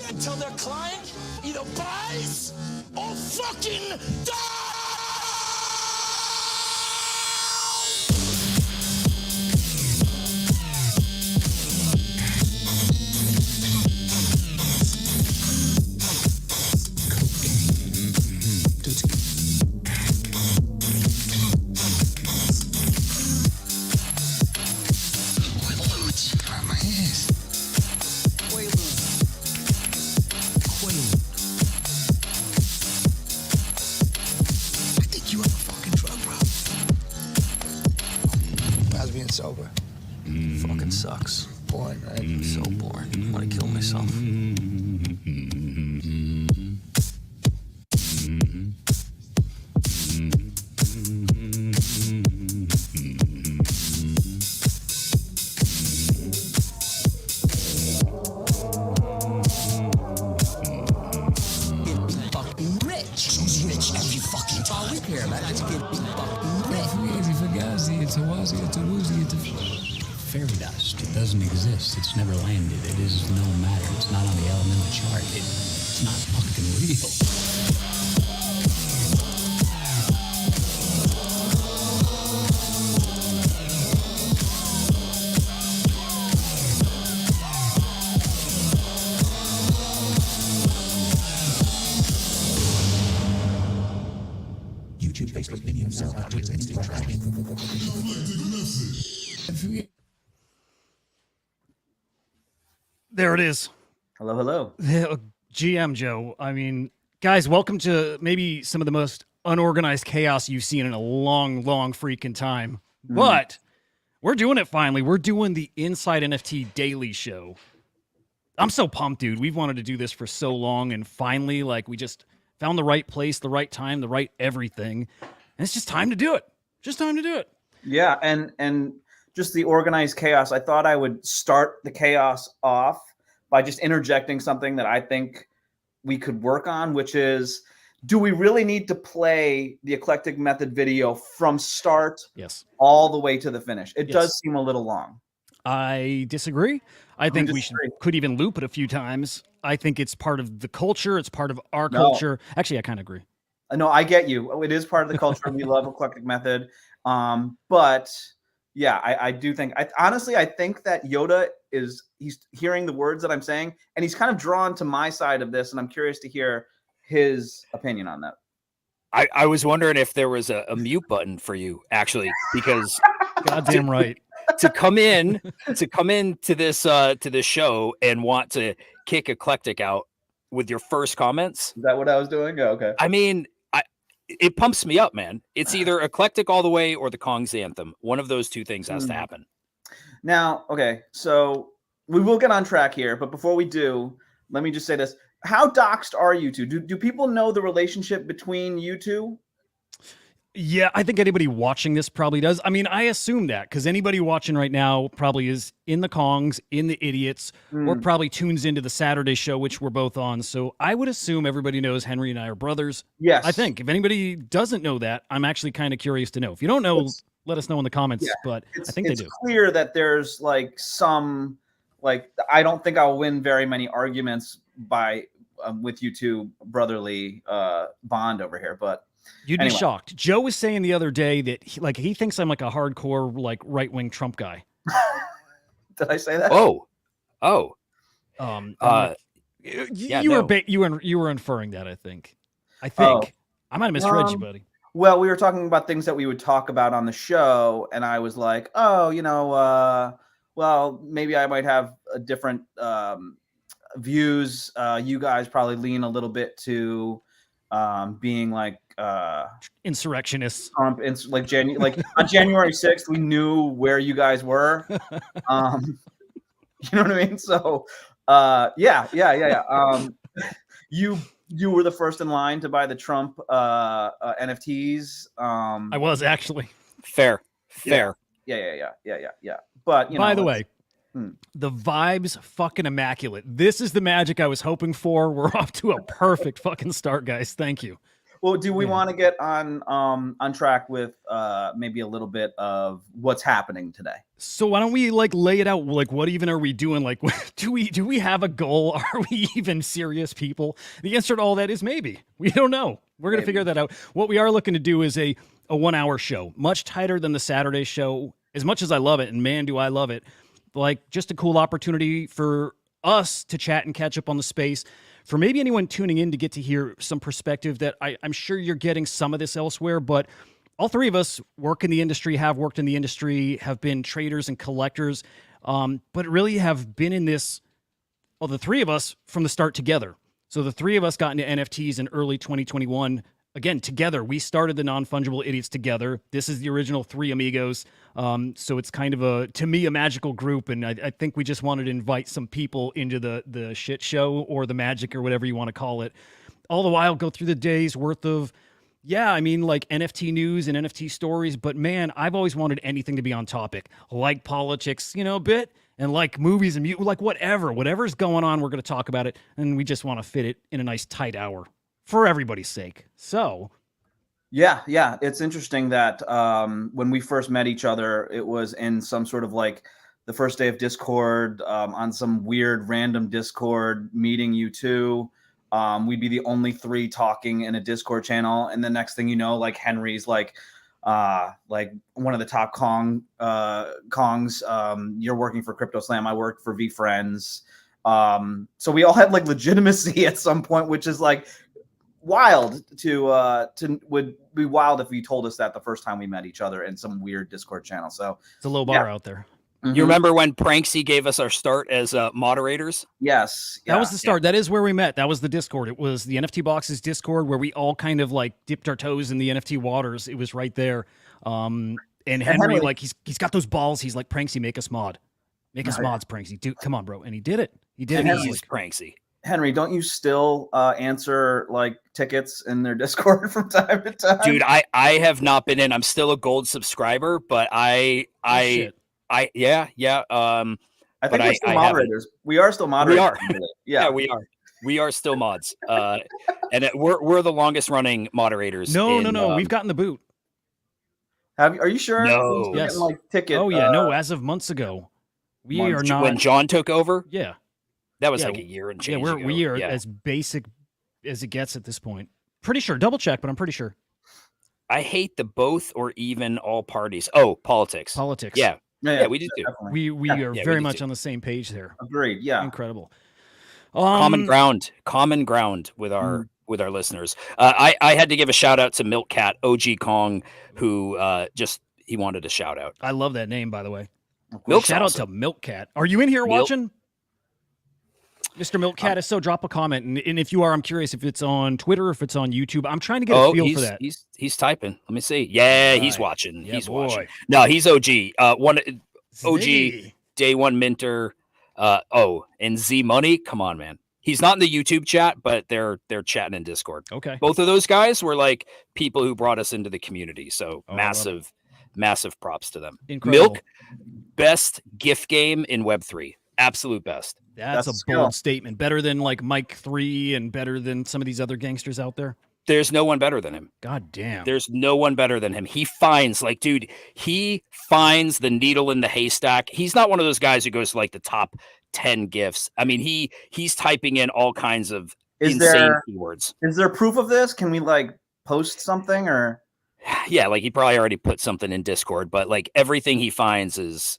Until their client either buys or fucking dies! Sober. Fucking sucks. Boring, right? So boring. I want to kill myself. Fucking rich. Who's rich every fucking time? All we care about is getting fucking rich. It's a wazi, it's a woozy, it's a fairy dust. It doesn't exist. It's never landed. It is no matter. It's not on the elemental chart. It's not fucking real. YouTube, Facebook, videos, SoundCloud, Twitter, Instagram. There it is. Hello, hello. GM Joe. I mean, guys, welcome to maybe some of the most unorganized chaos you've seen in a long, long freaking time. But we're doing it finally. We're doing the Inside NFT Daily Show. I'm so pumped, dude. We've wanted to do this for so long, and finally, like, we just found the right place, the right time, the right everything. And it's just time to do it. Just time to do it. Yeah, and just the organized chaos. I thought I would start the chaos off by just interjecting something that I think we could work on, which is, do we really need to play the Eclectic Method video from start all the way to the finish? It does seem a little long. I disagree. I think we could even loop it a few times. I think it's part of the culture. It's part of our culture. Actually, I kind of agree. No, I get you. It is part of the culture. We love Eclectic Method. But yeah, I do think, honestly, I think that Yoda he's hearing the words that I'm saying, and he's kind of drawn to my side of this, and I'm curious to hear his opinion on that. I was wondering if there was a mute button for you, actually, because goddamn right. To come into this show and want to kick Eclectic out with your first comments. Is that what I was doing? Oh, okay. I mean, it pumps me up, man. It's either Eclectic all the way or the Kong's Anthem. One of those two things has to happen. Now, okay, so we will get on track here, but before we do, let me just say this. How doxed are you two? Do people know the relationship between you two? Yeah, I think anybody watching this probably does. I mean, I assume that because anybody watching right now probably is in the Kongs, in the Idiots, or probably tunes into the Saturday show, which we're both on. So I would assume everybody knows Henry and I are brothers. Yes. I think if anybody doesn't know that, I'm actually kind of curious to know. If you don't know, let us know in the comments. Yeah, but I think they do. It's clear that there's like some, like, I don't think I'll win very many arguments by with you two brotherly bond over here, but you'd be shocked. Joe was saying the other day that he thinks I'm like a hardcore, like, right-wing Trump guy. Did I say that? You were inferring that, I think. I think. Oh. I might have misread you, Um, buddy. Well, we were talking about things that we would talk about on the show, and I was like, oh, well, maybe I might have a different views. You guys probably lean a little bit to being like Insurrectionists. Trump, like on January 6th, we knew where you guys were. You know what I mean? So, yeah. You were the first in line to buy the Trump NFTs. I was actually. Fair. Yeah. But By the way, Hmm. the vibes fucking immaculate. This is the magic I was hoping for. We're off to a perfect fucking start, guys. Thank you. Well, do we Yeah. want to get on track with maybe a little bit of what's happening today? So why don't we like lay it out? Like, what even are we doing? Like, do we have a goal? Are we even serious people? The answer to all that is maybe. We don't know. We're gonna Maybe. figure that out. What we are looking to do is a 1 hour show, much tighter than the Saturday show. As much as I love it, and man, do I love it! Like, just a cool opportunity for us to chat and catch up on the space. For maybe anyone tuning in to get to hear some perspective that I'm sure you're getting some of this elsewhere, but all three of us work in the industry, have worked in the industry, have been traders and collectors, but really have been in this, well, the three of us from the start together. So the three of us got into NFTs in early 2021. Again, together, we started the Non-Fungible Idiots together. This is the original Three Amigos. So it's kind of to me, a magical group. And I think we just wanted to invite some people into the shit show or the magic or whatever you want to call it. All the while, go through the days worth of, like NFT news and NFT stories. But man, I've always wanted anything to be on topic, like politics, a bit, and like movies and like whatever's going on, we're going to talk about it. And we just want to fit it in a nice tight hour for everybody's sake. So Yeah. It's interesting that when we first met each other, it was in some sort of like the first day of Discord, on some weird random Discord meeting you two. We'd be the only three talking in a Discord channel, and the next thing you know, like Henry's like one of the top Kongs. You're working for Crypto Slam. I worked for V Friends. So we all had like legitimacy at some point, which is like wild would be wild if you told us that the first time we met each other in some weird Discord channel. So it's a low bar out there. Mhm. You remember when Pranksy gave us our start as moderators? Yes. That was the start. That is where we met. That was the Discord. It was the NFT Boxes Discord where we all kind of like dipped our toes in the NFT waters. It was right there. And Henry, like he's got those balls. He's like, Pranksy, make us mod. Make us mods, Pranksy. Dude, come on, bro. And he did it. He did it. He's Pranksy. Henry, don't you still answer like tickets in their Discord from time to time? Dude, I have not been in. I'm still a gold subscriber, but shit. I think we're still moderators. We are still moderators. We are. Yeah, we are. We are still mods. And we're the longest running moderators. No. We've gotten the boot. Are you sure? No. We're getting, like ticket. Oh yeah, no. As of months ago, we are not. When John took over. Yeah. That was like a year and change. Yeah, we are as basic as it gets at this point. Pretty sure. Double check, but I'm pretty sure. I hate the both or even all parties. Oh, politics. Yeah, we do too. Definitely. We are very much on the same page there. Agreed. Yeah. Incredible. Common ground with our listeners. I had to give a shout out to Milk Cat OG Kong, who he wanted a shout out. I love that name, by the way. Shout out to Milk Cat. Are you in here watching? Mr. Milk Cat, if so, drop a comment. And if you are, I'm curious if it's on Twitter or if it's on YouTube. I'm trying to get a feel for that. He's typing. Let me see. Yeah, he's watching. Yeah, he's boy. watching. No, he's OG. OG day one minter. And Z Money. Come on, man. He's not in the YouTube chat, but they're chatting in Discord. Okay. Both of those guys were like people who brought us into the community. So massive props to them. Incredible. Milk, best gift game in Web3. Absolute best. That's a bold statement. Better than like Mike 3 and better than some of these other gangsters out there. There's no one better than him. God damn. There's no one better than him. He finds the needle in the haystack. He's not one of those guys who goes to like the top 10 gifts. I mean, he's typing in all kinds of insane keywords. Is there proof of this? Can we like post something or? Yeah, like he probably already put something in Discord, but like everything he finds is,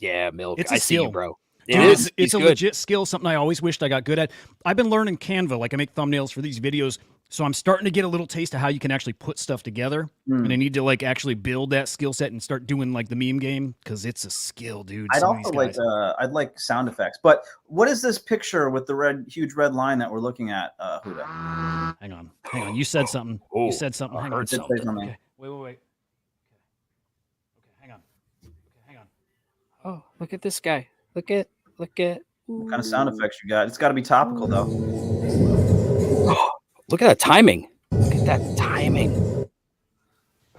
Milk. It's a skill. See you, bro. It's a legit skill, something I always wished I got good at. I've been learning Canva. Like I make thumbnails for these videos So I'm starting to get a little taste of how you can actually put stuff together. And I need to like actually build that skill set and start doing like the meme game because it's a skill, dude. I'd Some of also these like guys. I'd like sound effects. But what is this picture with the huge red line that we're looking at, Huda? Hang on. You said something. Oh, You said something. I Hang heard on. Did say something. something. Okay. Wait. Okay, hang on. Okay, hang on. Oh, look at this guy. Look at. What kind of sound effects you got? It's got to be topical though. Look at that timing. Look at that timing.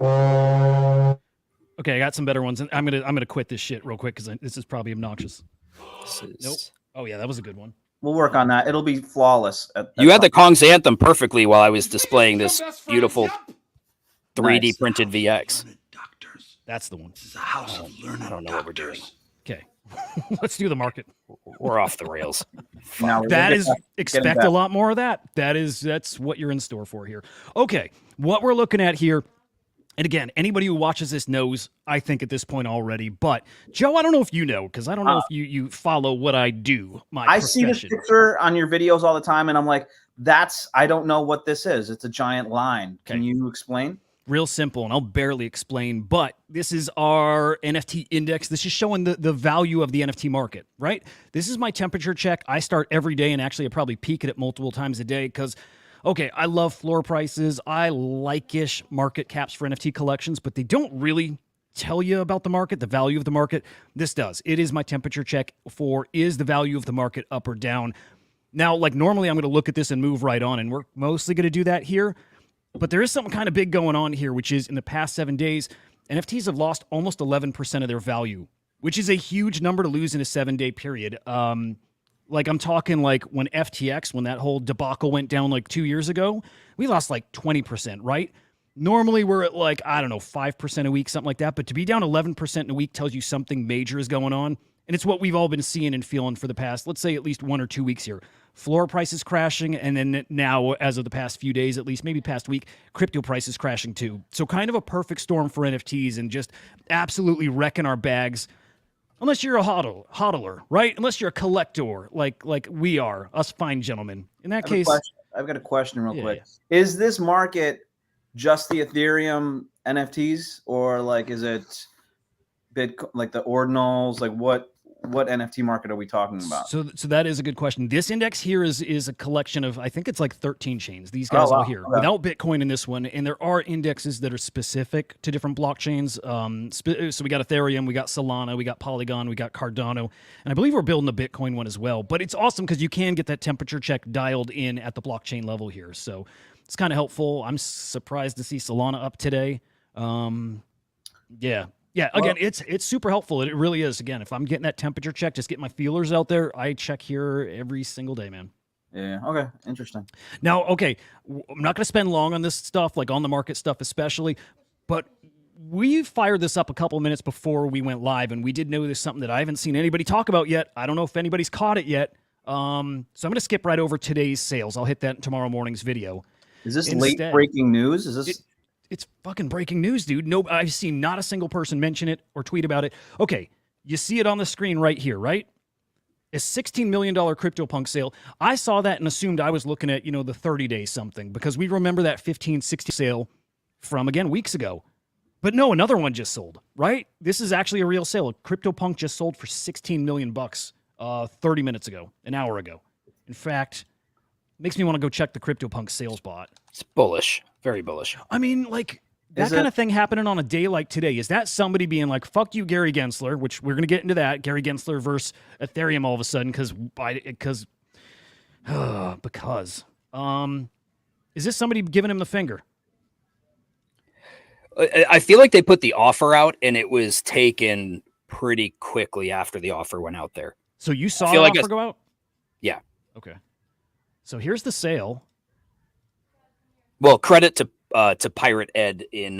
Okay, I got some better ones. And I'm gonna quit this shit real quick because this is probably obnoxious. Nope. Oh yeah, that was a good one. We'll work on that. It'll be flawless. You had the Kong's Anthem perfectly while I was displaying this beautiful 3D Nice. printed VX. That's the one. I don't know what we're doing. Okay. Let's do the market. We're off the rails. Now we're That gonna is get expect back. a lot more of that. That's what you're in store for here. Okay, what we're looking at here, and again, anybody who watches this knows, I think at this point already. But Joe, I don't know if you know because I don't know if you follow what I do. I see this picture on your videos all the time, and I'm like, I don't know what this is. It's a giant line. Can Okay. you explain? Real simple, and I'll barely explain, but this is our NFT index. This is showing the value of the NFT market, right? This is my temperature check. I start every day, and actually I probably peek at it multiple times a day because, okay, I love floor prices. I like-ish market caps for NFT collections, but they don't really tell you about the market, the value of the market. This does. It is my temperature check for is the value of the market up or down. Now, like normally I'm going to look at this and move right on, and we're mostly going to do that here. But there is something kind of big going on here, which is in the past 7 days, NFTs have lost almost 11% of their value, which is a huge number to lose in a 7-day period. Like I'm talking like when FTX, when that whole debacle went down like 2 years ago, we lost like 20%, right? Normally we're at like, I don't know, 5% a week, something like that. But to be down 11% in a week tells you something major is going on. And it's what we've all been seeing and feeling for the past, let's say at least 1 or 2 weeks here. Floor prices crashing, and then now, as of the past few days, at least maybe past week, crypto prices crashing too. So kind of a perfect storm for NFTs and just absolutely wrecking our bags. Unless you're a hodler, right? Unless you're a collector, like we are, us fine gentlemen. In that case, I've got a question real Yeah, quick. Is this market just the Ethereum NFTs, or like is it Bitcoin, like the ordinals? Like what NFT market are we talking about? So that is a good question. This index here is a collection of, I think it's like 13 chains. These guys all here, Okay. without Bitcoin in this one. And there are indexes that are specific to different blockchains. So we got Ethereum, we got Solana, we got Polygon, we got Cardano, and I believe we're building a Bitcoin one as well. But it's awesome because you can get that temperature check dialed in at the blockchain level here. So it's kind of helpful. I'm surprised to see Solana up today. Yeah, again, it's super helpful. It really is. Again, if I'm getting that temperature check, just get my feelers out there. I check here every single day, man. Yeah. Okay. Interesting. Now, okay, I'm not going to spend long on this stuff, like on the market stuff especially, but we fired this up a couple minutes before we went live, and we did notice something that I haven't seen anybody talk about yet. I don't know if anybody's caught it yet. So I'm going to skip right over today's sales. I'll hit that in tomorrow morning's video. Is this Instead- late breaking news? Is this? It's fucking breaking news, dude. No, I've seen not a single person mention it or tweet about it. Okay, you see it on the screen right here, right? A $16 million CryptoPunk sale. I saw that and assumed I was looking at, the 30-day something because we remember that 1560 sale from, again, weeks ago. But no, another one just sold, right? This is actually a real sale. CryptoPunk just sold for $16 million 30 minutes ago, an hour ago. In fact, makes me want to go check the CryptoPunk sales bot. It's bullish. Very bullish. I mean, like, that kind of thing happening on a day like today. Is that somebody being like, fuck you, Gary Gensler, which we're going to get into that, Gary Gensler versus Ethereum all of a sudden because is this somebody giving him the finger? I feel like they put the offer out and it was taken pretty quickly after the offer went out there. So you saw feel the like offer go out? Yeah. Okay. So here's the sale. Well, credit to Pirate Ed in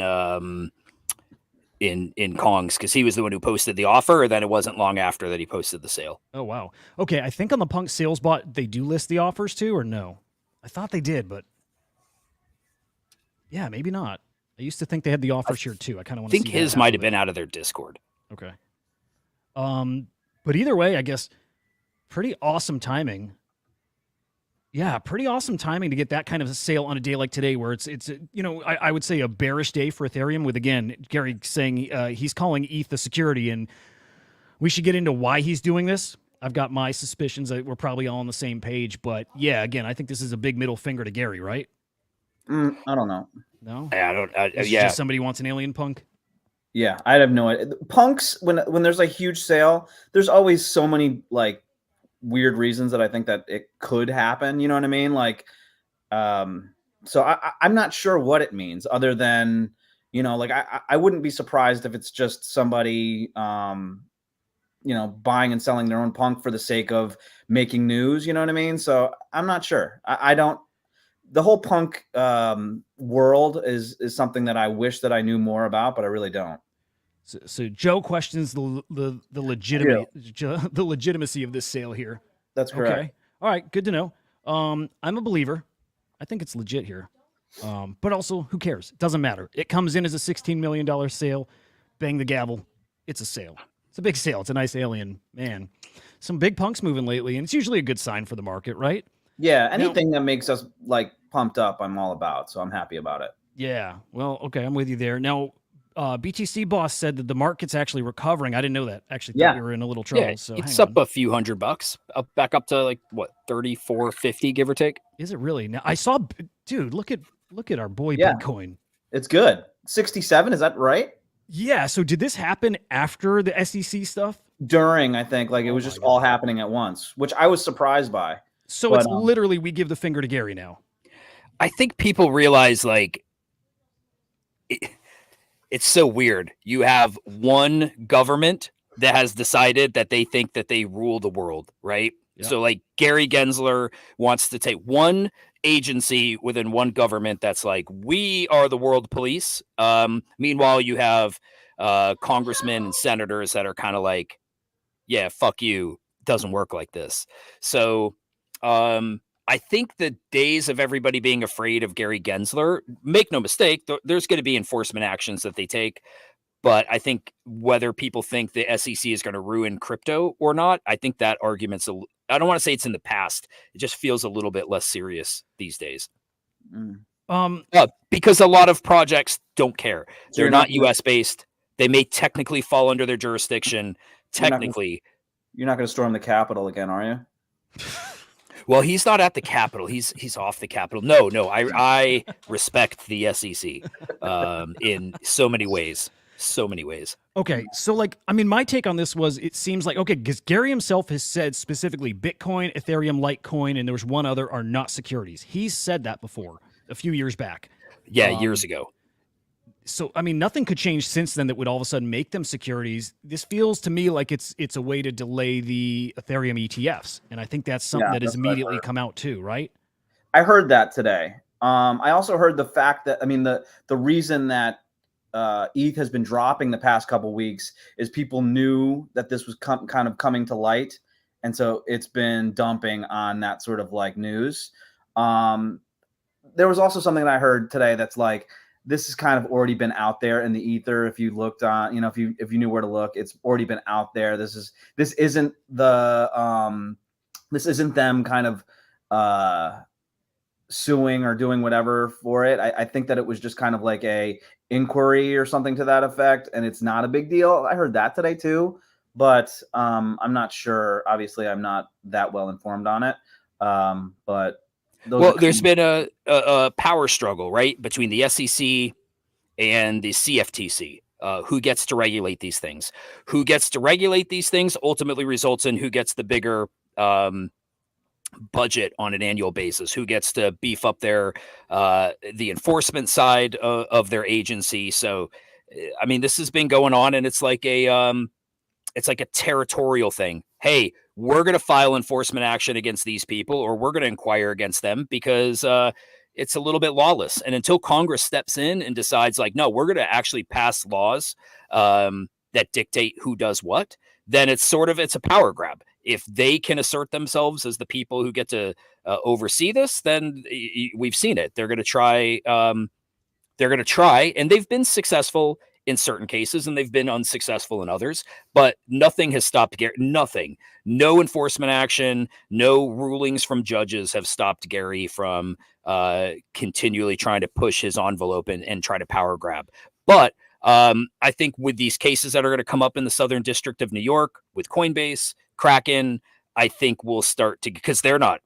Kong's because he was the one who posted the offer, and then it wasn't long after that he posted the sale. Oh, wow. Okay, I think on the Punk sales bot, they do list the offers too, or no? I thought they did, but yeah, maybe not. I used to think they had the offers here too. I kind of want to think see his that might have happen. been out of their Discord. Okay. But either way, I guess pretty awesome timing. Yeah, pretty awesome timing to get that kind of a sale on a day like today, where it's I would say a bearish day for Ethereum. With again Gary saying he's calling ETH the security, and we should get into why he's doing this. I've got my suspicions that we're probably all on the same page, but yeah, again, I think this is a big middle finger to Gary, right? I don't know. No, I don't. This is Yeah, just somebody who wants an alien punk. Yeah, I have no idea. Punks, when there's a huge sale, there's always so many like weird reasons that I think that it could happen. You know what I mean? Like, so I'm not sure what it means, other than like I wouldn't be surprised if it's just somebody buying and selling their own punk for the sake of making news. You know what I mean? So I'm not sure. I don't. The whole punk world is something that I wish that I knew more about, but I really don't. So Joe questions the legitimacy of this sale here. That's correct. Okay. All right. Good to know. I'm a believer. I think it's legit here. But also, who cares? It doesn't matter. It comes in as a $16 million sale. Bang the gavel. It's a sale. It's a big sale. It's a nice alien. Man, some big punks moving lately, and it's usually a good sign for the market, right? Yeah. Anything that makes us like pumped up, I'm all about. So I'm happy about it. Yeah. Well, okay. I'm with you there. Now, BTC boss said that the market's actually recovering. I didn't know that. Actually, thought we were in a little trouble. yeah. So It's hang up on. a few $100, back up to like what 34.50, give or take. Is it really? Now I saw, dude. Look at our boy Yeah. Bitcoin. It's good. 67, is that right? Yeah. So did this happen after the SEC stuff? During, I think, like it was my just all happening at once, which I was surprised by. So But, it's literally we give the finger to Gary now. I think people realize like it's so weird. You have one government that has decided that they think that they rule the world, right? Yeah. So like Gary Gensler wants to take one agency within one government that's like, we are the world police. Meanwhile, you have congressmen and senators that are kind of like, yeah, fuck you. Doesn't work like this. So I think the days of everybody being afraid of Gary Gensler, make no mistake, there's going to be enforcement actions that they take. But I think whether people think the SEC is going to ruin crypto or not, I think that argument's I don't want to say it's in the past. It just feels a little bit less serious these days. Because a lot of projects don't care. They're not US based. They may technically fall under their jurisdiction. Technically. You're not going to storm the Capitol again, are you? Well, he's not at the Capitol. He's off the Capitol. No. I respect the SEC in so many ways. So many ways. Okay, so like, I mean, my take on this was, it seems like, okay, because Gary himself has said specifically Bitcoin, Ethereum, Litecoin, and there was one other are not securities. He's said that before a few years back. Yeah, years ago. So, I mean, nothing could change since then that would all of a sudden make them securities. This feels to me like it's a way to delay the Ethereum ETFs. And I think that's something that has immediately come out too, right? I heard that today. I also heard the fact that, I mean, the reason that ETH has been dropping the past couple weeks is people knew that this was kind of coming to light. And so it's been dumping on that sort of like news. There was also something that I heard today that's like, this has kind of already been out there in the ether. If you looked on, if you knew where to look, it's already been out there. This isn't them kind of suing or doing whatever for it. I think that it was just kind of like a inquiry or something to that effect, and it's not a big deal. I heard that today too, but I'm not sure. Obviously, I'm not that well informed on it. But there's been a power struggle, right, between the SEC and the CFTC. Who gets to regulate these things? Who gets to regulate these things ultimately results in who gets the bigger budget on an annual basis, who gets to beef up their the enforcement side of their agency. So, I mean, this has been going on, and it's like a territorial thing. Hey, we're going to file enforcement action against these people, or we're going to inquire against them because it's a little bit lawless. And until Congress steps in and decides like, no, we're going to actually pass laws that dictate who does what, then it's a power grab. If they can assert themselves as the people who get to oversee this, then we've seen it. They're going to try, and they've been successful in certain cases, and they've been unsuccessful in others. But nothing has stopped Gary. Nothing. No enforcement action, no rulings from judges have stopped Gary from continually trying to push his envelope and try to power grab. But I think with these cases that are going to come up in the Southern District of New York with Coinbase, Kraken, I think we'll start to, because they're not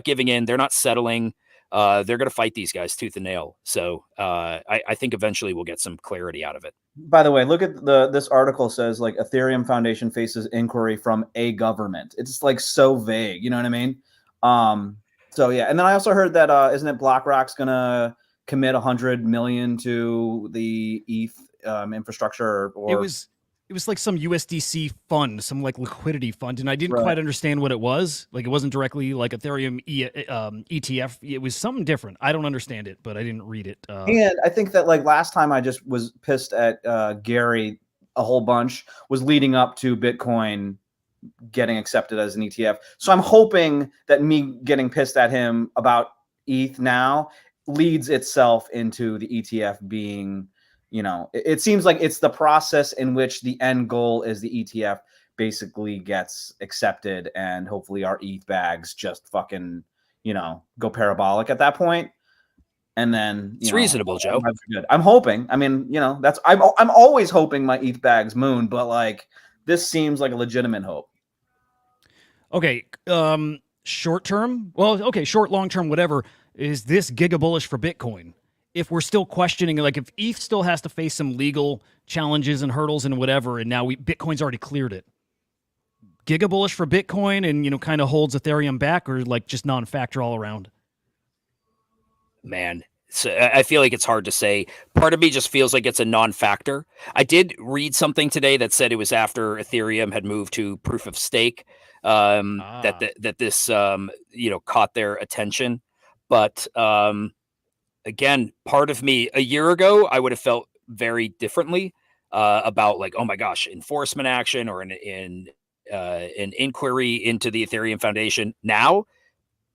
giving in, they're not settling. They're going to fight these guys tooth and nail. So I think eventually we'll get some clarity out of it. By the way, look at this article says like Ethereum Foundation faces inquiry from a government. It's like so vague, you know what I mean? So yeah, and then I also heard that isn't it BlackRock's gonna commit 100 million to the ETH infrastructure? Or it was like some USDC fund, some like liquidity fund, and I didn't Right. quite understand what it was. Like it wasn't directly like Ethereum ETF. It was something different. I don't understand it, but I didn't read it. And I think that like last time I just was pissed at Gary a whole bunch was leading up to Bitcoin getting accepted as an ETF. So I'm hoping that me getting pissed at him about ETH now leads itself into the ETF being, you know, it seems like it's the process in which the end goal is the ETF basically gets accepted, and hopefully our ETH bags just fucking, you know, go parabolic at that point. And then It's reasonable, Joe. Good. I'm hoping. I mean, you know, I'm always hoping my ETH bags moon, but like this seems like a legitimate hope. Okay, short term. Well, okay, short, long term, whatever. Is this giga bullish for Bitcoin? If we're still questioning, like if ETH still has to face some legal challenges and hurdles and whatever, and now Bitcoin's already cleared it. Giga bullish for Bitcoin, and you know, kind of holds Ethereum back, or like just non-factor all around. Man, so I feel like it's hard to say. Part of me just feels like it's a non-factor. I did read something today that said it was after Ethereum had moved to proof of stake that this caught their attention. But again, part of me a year ago, I would have felt very differently about like, oh my gosh, enforcement action or an inquiry into the Ethereum Foundation. Now,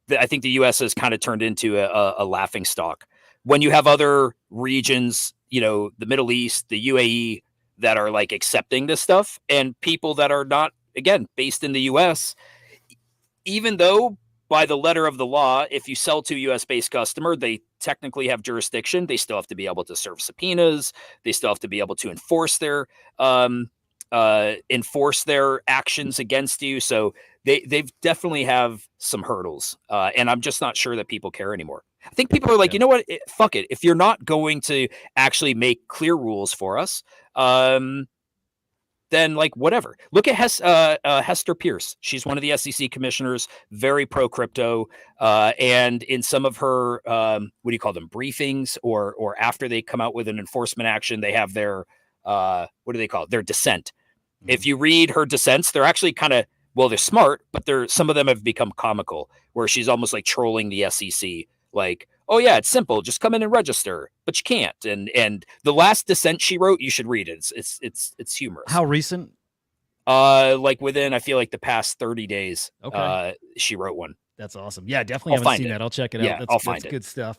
I think the U.S. has kind of turned into a laughing stock. When you have other regions, you know, the Middle East, the UAE, that are like accepting this stuff, and people that are not, again, based in the U.S., even though by the letter of the law, if you sell to a U.S.-based customer, they technically have jurisdiction. They still have to be able to serve subpoenas. They still have to be able to enforce their actions against you. So they've definitely have some hurdles, and I'm just not sure that people care anymore. I think people are like, you know what? Fuck it. If you're not going to actually make clear rules for us, then like whatever. Look at Hester Pierce. She's one of the SEC commissioners, very pro crypto, and in some of her what do you call them, briefings, or after they come out with an enforcement action, they have their what do they call it? Their dissent. Mm-hmm. If you read her dissents, they're actually kind of, well, they're smart, but some of them have become comical, where she's almost like trolling the SEC, like, oh yeah, it's simple, just come in and register, but you can't. And the last dissent she wrote, you should read it. It's humorous. How recent? Like within, I feel like the past 30 days. Okay. She wrote one. That's awesome. Yeah, definitely haven't seen that. I'll check it out. Yeah, That's good stuff.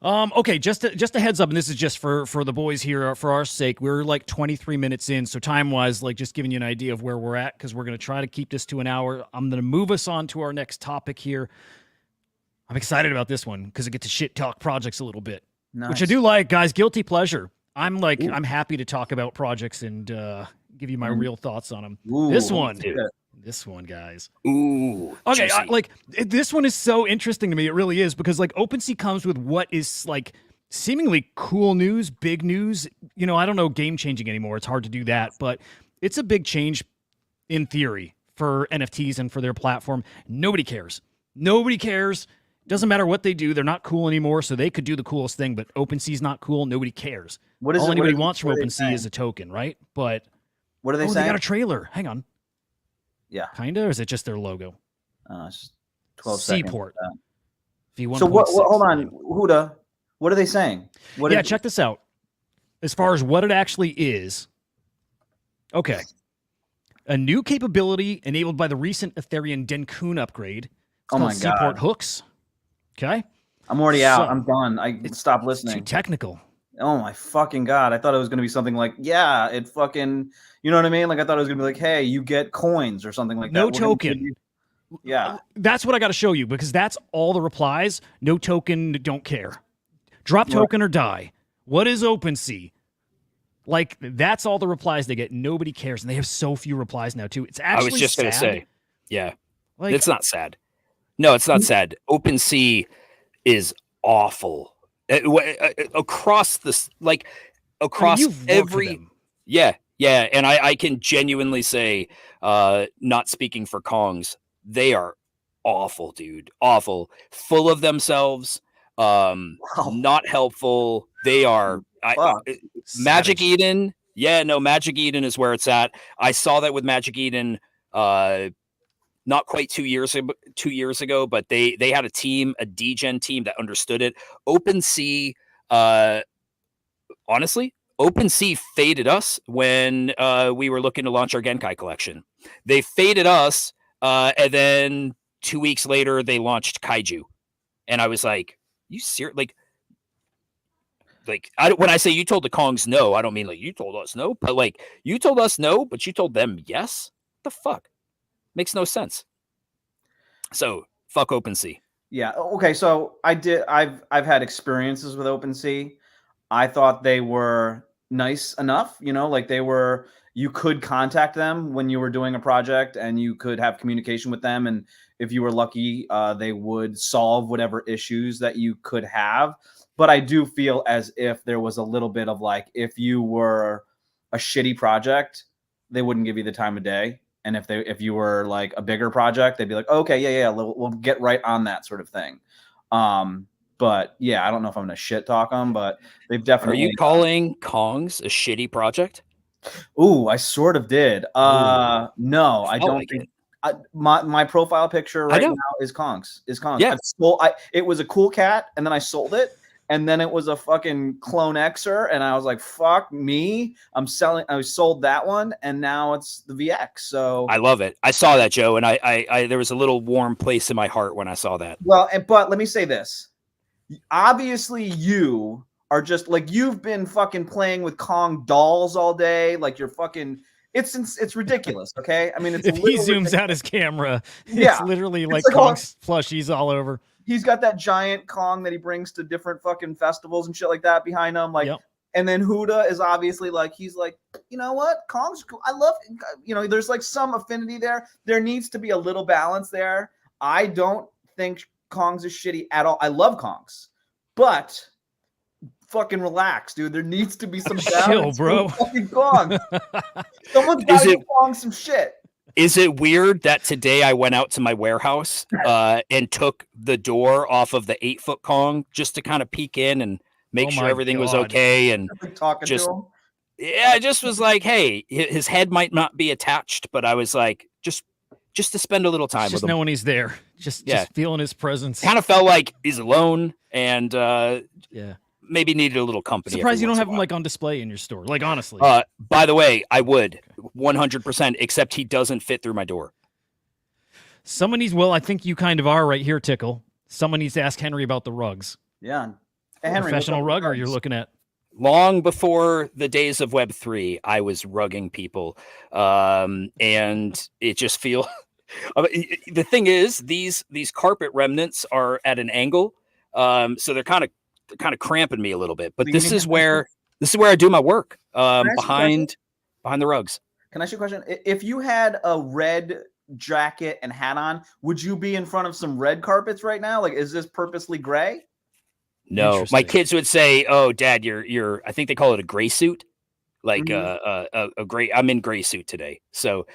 Okay, just a heads up, and this is just for the boys here, for our sake. We're like 23 minutes in, so time-wise, like just giving you an idea of where we're at, because we're going to try to keep this to an hour. I'm going to move us on to our next topic here. I'm excited about this one because I get to shit talk projects a little bit, which I do like, guys. Guilty pleasure. I'm like, I'm happy to talk about projects and give you my real thoughts on them. This one, guys. Ooh. Okay, this one is so interesting to me. It really is, because like OpenSea comes with what is like seemingly cool news, big news. You know, I don't know game changing anymore. It's hard to do that, but it's a big change in theory for NFTs and for their platform. Nobody cares. Nobody cares. Doesn't matter what they do. They're not cool anymore, so they could do the coolest thing, but OpenSea's not cool. Nobody cares. All anybody wants from OpenSea is a token, right? But what are they saying? They got a trailer. Hang on. Yeah. Kinda, or is it just their logo? It's 12 Seaport. V1. So hold on, Huda. What are they saying? Check this out. As far as what it actually is, okay. A new capability enabled by the recent Ethereum Denkun upgrade. It's called Seaport hooks. Okay. I'm already out. I'm done. I stopped listening. It's too technical. Oh my fucking God. I thought it was going to be something like, yeah, it fucking, you know what I mean? Like I thought it was going to be like, hey, you get coins or something like No that. We're gonna give token. you- Yeah. That's what I got to show you because that's all the replies. No token, don't care. Drop Right. token or die. What is OpenSea? Like that's all the replies they get. Nobody cares, and they have so few replies now too. It's actually I was just going to sad. say, yeah, Like it's not sad. No, it's not sad. OpenSea is awful across this, like across you've worked with every. them. Yeah, yeah, and I can genuinely say, not speaking for Kongs, they are awful, dude. Awful, full of themselves. Not helpful. They are. Fuck. Magic Savage. Eden. Yeah, no, Magic Eden is where it's at. I saw that with Magic Eden. Not quite 2 years ago. 2 years ago, but they had a team, a Degen team that understood it. OpenSea. Honestly, OpenSea faded us when we were looking to launch our Genkai collection. They faded us, and then 2 weeks later they launched Kaiju, and I was like, "You serious?" When I say you told the Kongs no, I don't mean like you told us no, but like you told us no, but you told them yes. What the fuck? Makes no sense. So fuck OpenSea. Yeah. Okay. So I've had experiences with OpenSea. I thought they were nice enough, like you could contact them when you were doing a project and you could have communication with them. And if you were lucky, they would solve whatever issues that you could have. But I do feel as if there was a little bit of like, if you were a shitty project, they wouldn't give you the time of day. And if you were like a bigger project, they'd be like, okay, yeah, we'll get right on that sort of thing. But yeah, I don't know if I'm gonna shit talk them, but they've definitely. Are you calling Kongs a shitty project? Ooh, I sort of did. No, I don't like think. it. My profile picture right now is Kongs. Yeah. It was a cool cat, and then I sold it, and then it was a fucking clone Xer, and I was like, "Fuck me!" I sold that one, and now it's the VX. So I love it. I saw that, Joe, and I there was a little warm place in my heart when I saw that. well, but let me say this. Obviously, you are just like you've been fucking playing with Kong dolls all day. Like you're fucking. It's ridiculous. Okay, I mean, it's If he zooms out his camera, Yeah. it's literally like like all- Kong's plushies all over. He's got that giant Kong that he brings to different fucking festivals and shit like that behind him. Like, Yep. and then Huda is obviously like, he's like, you know what? Kong's cool. I love, there's like some affinity there. There needs to be a little balance there. I don't think Kong's is shitty at all. I love Kong's, but fucking relax, dude. There needs to be some balance. Chill, bro. with fucking Kong. Someone's got to give Kong some shit. Is it weird that today I went out to my warehouse and took the door off of the 8-foot Kong just to kind of peek in and make sure everything was okay? And Talking just, to him. yeah, I just was like, hey, his head might not be attached, but I was like, just to spend a little time with Just him. knowing he's there, just feeling his presence. Kind of felt like he's alone and Yeah. maybe needed a little company. Surprised you every don't once have in him a like on display in your store. Like honestly. while. By the way, I would 100%, except he doesn't fit through my door. Someone needs. Well, I think you kind of are right here, Tickle. Someone needs to ask Henry about the rugs. Yeah. Hey, Henry, Professional what's up with rugger rugs? you're looking at. Long before the days of Web3, I was rugging people, and it just feel. The thing is, these carpet remnants are at an angle, so they're kind of cramping me a little bit. But So you this need is to- where I do my work, ask you a behind the rugs. Can I ask you a question? If you had a red jacket and hat on, would you be in front of some red carpets right now? Like, is this purposely gray? No, my Interesting. kids would say, "Oh, Dad, you're." I think they call it a gray suit, like Mhm. a gray. I'm in gray suit today, so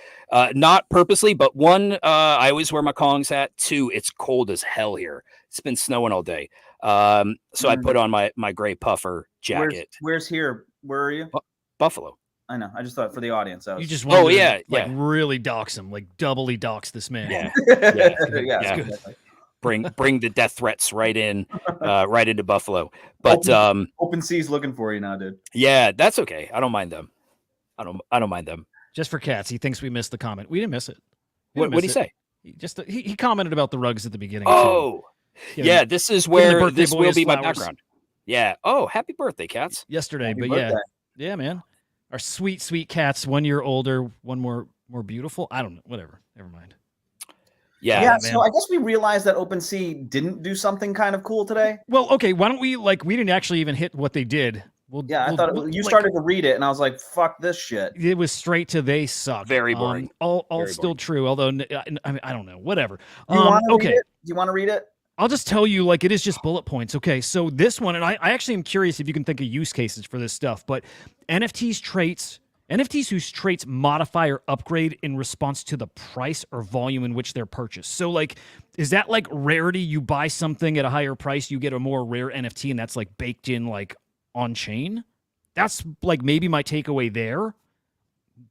not purposely, but one, I always wear my Kongs hat. Two, it's cold as hell here. It's been snowing all day, so I Mhm. put on my gray puffer jacket. Where's here? Where are you? Buffalo. I know. I just thought for the audience. You just Oh, wanted to, yeah, like yeah. really dox him, like doubly dox this man. Yeah, yeah, yeah. exactly. bring the death threats right into Buffalo. But OpenSea's looking for you now, dude. yeah, that's okay. I don't mind them. I don't mind them. Just for cats, he thinks we missed the comment. We didn't miss it. What did he say? He commented about the rugs at the beginning. too. Oh, Give yeah. him- This is give him the where birthday this boy will his be my flowers. background. Yeah. Oh, happy birthday, cats. yesterday. Happy But birthday. yeah, man. Our sweet, sweet cats, 1 year older, one more beautiful. I don't know. Whatever. Never mind. Yeah. Yeah, man. so I guess we realized that OpenSea didn't do something kind of cool today. Well, okay. Why don't we we didn't actually even hit what they did. Yeah, I thought you started to read it, and I was like, "Fuck this shit." It was straight to they suck. Very boring. All Very still boring. true. Although I mean, I don't know. Whatever. Do you want to okay. read it? Do you want to read it? I'll just tell you, like, it is just bullet points. Okay, so this one, and I actually am curious if you can think of use cases for this stuff, but NFTs whose traits modify or upgrade in response to the price or volume in which they're purchased. So, like, is that like rarity? You buy something at a higher price, you get a more rare NFT, and that's like baked in, like, on chain? That's like maybe my takeaway there,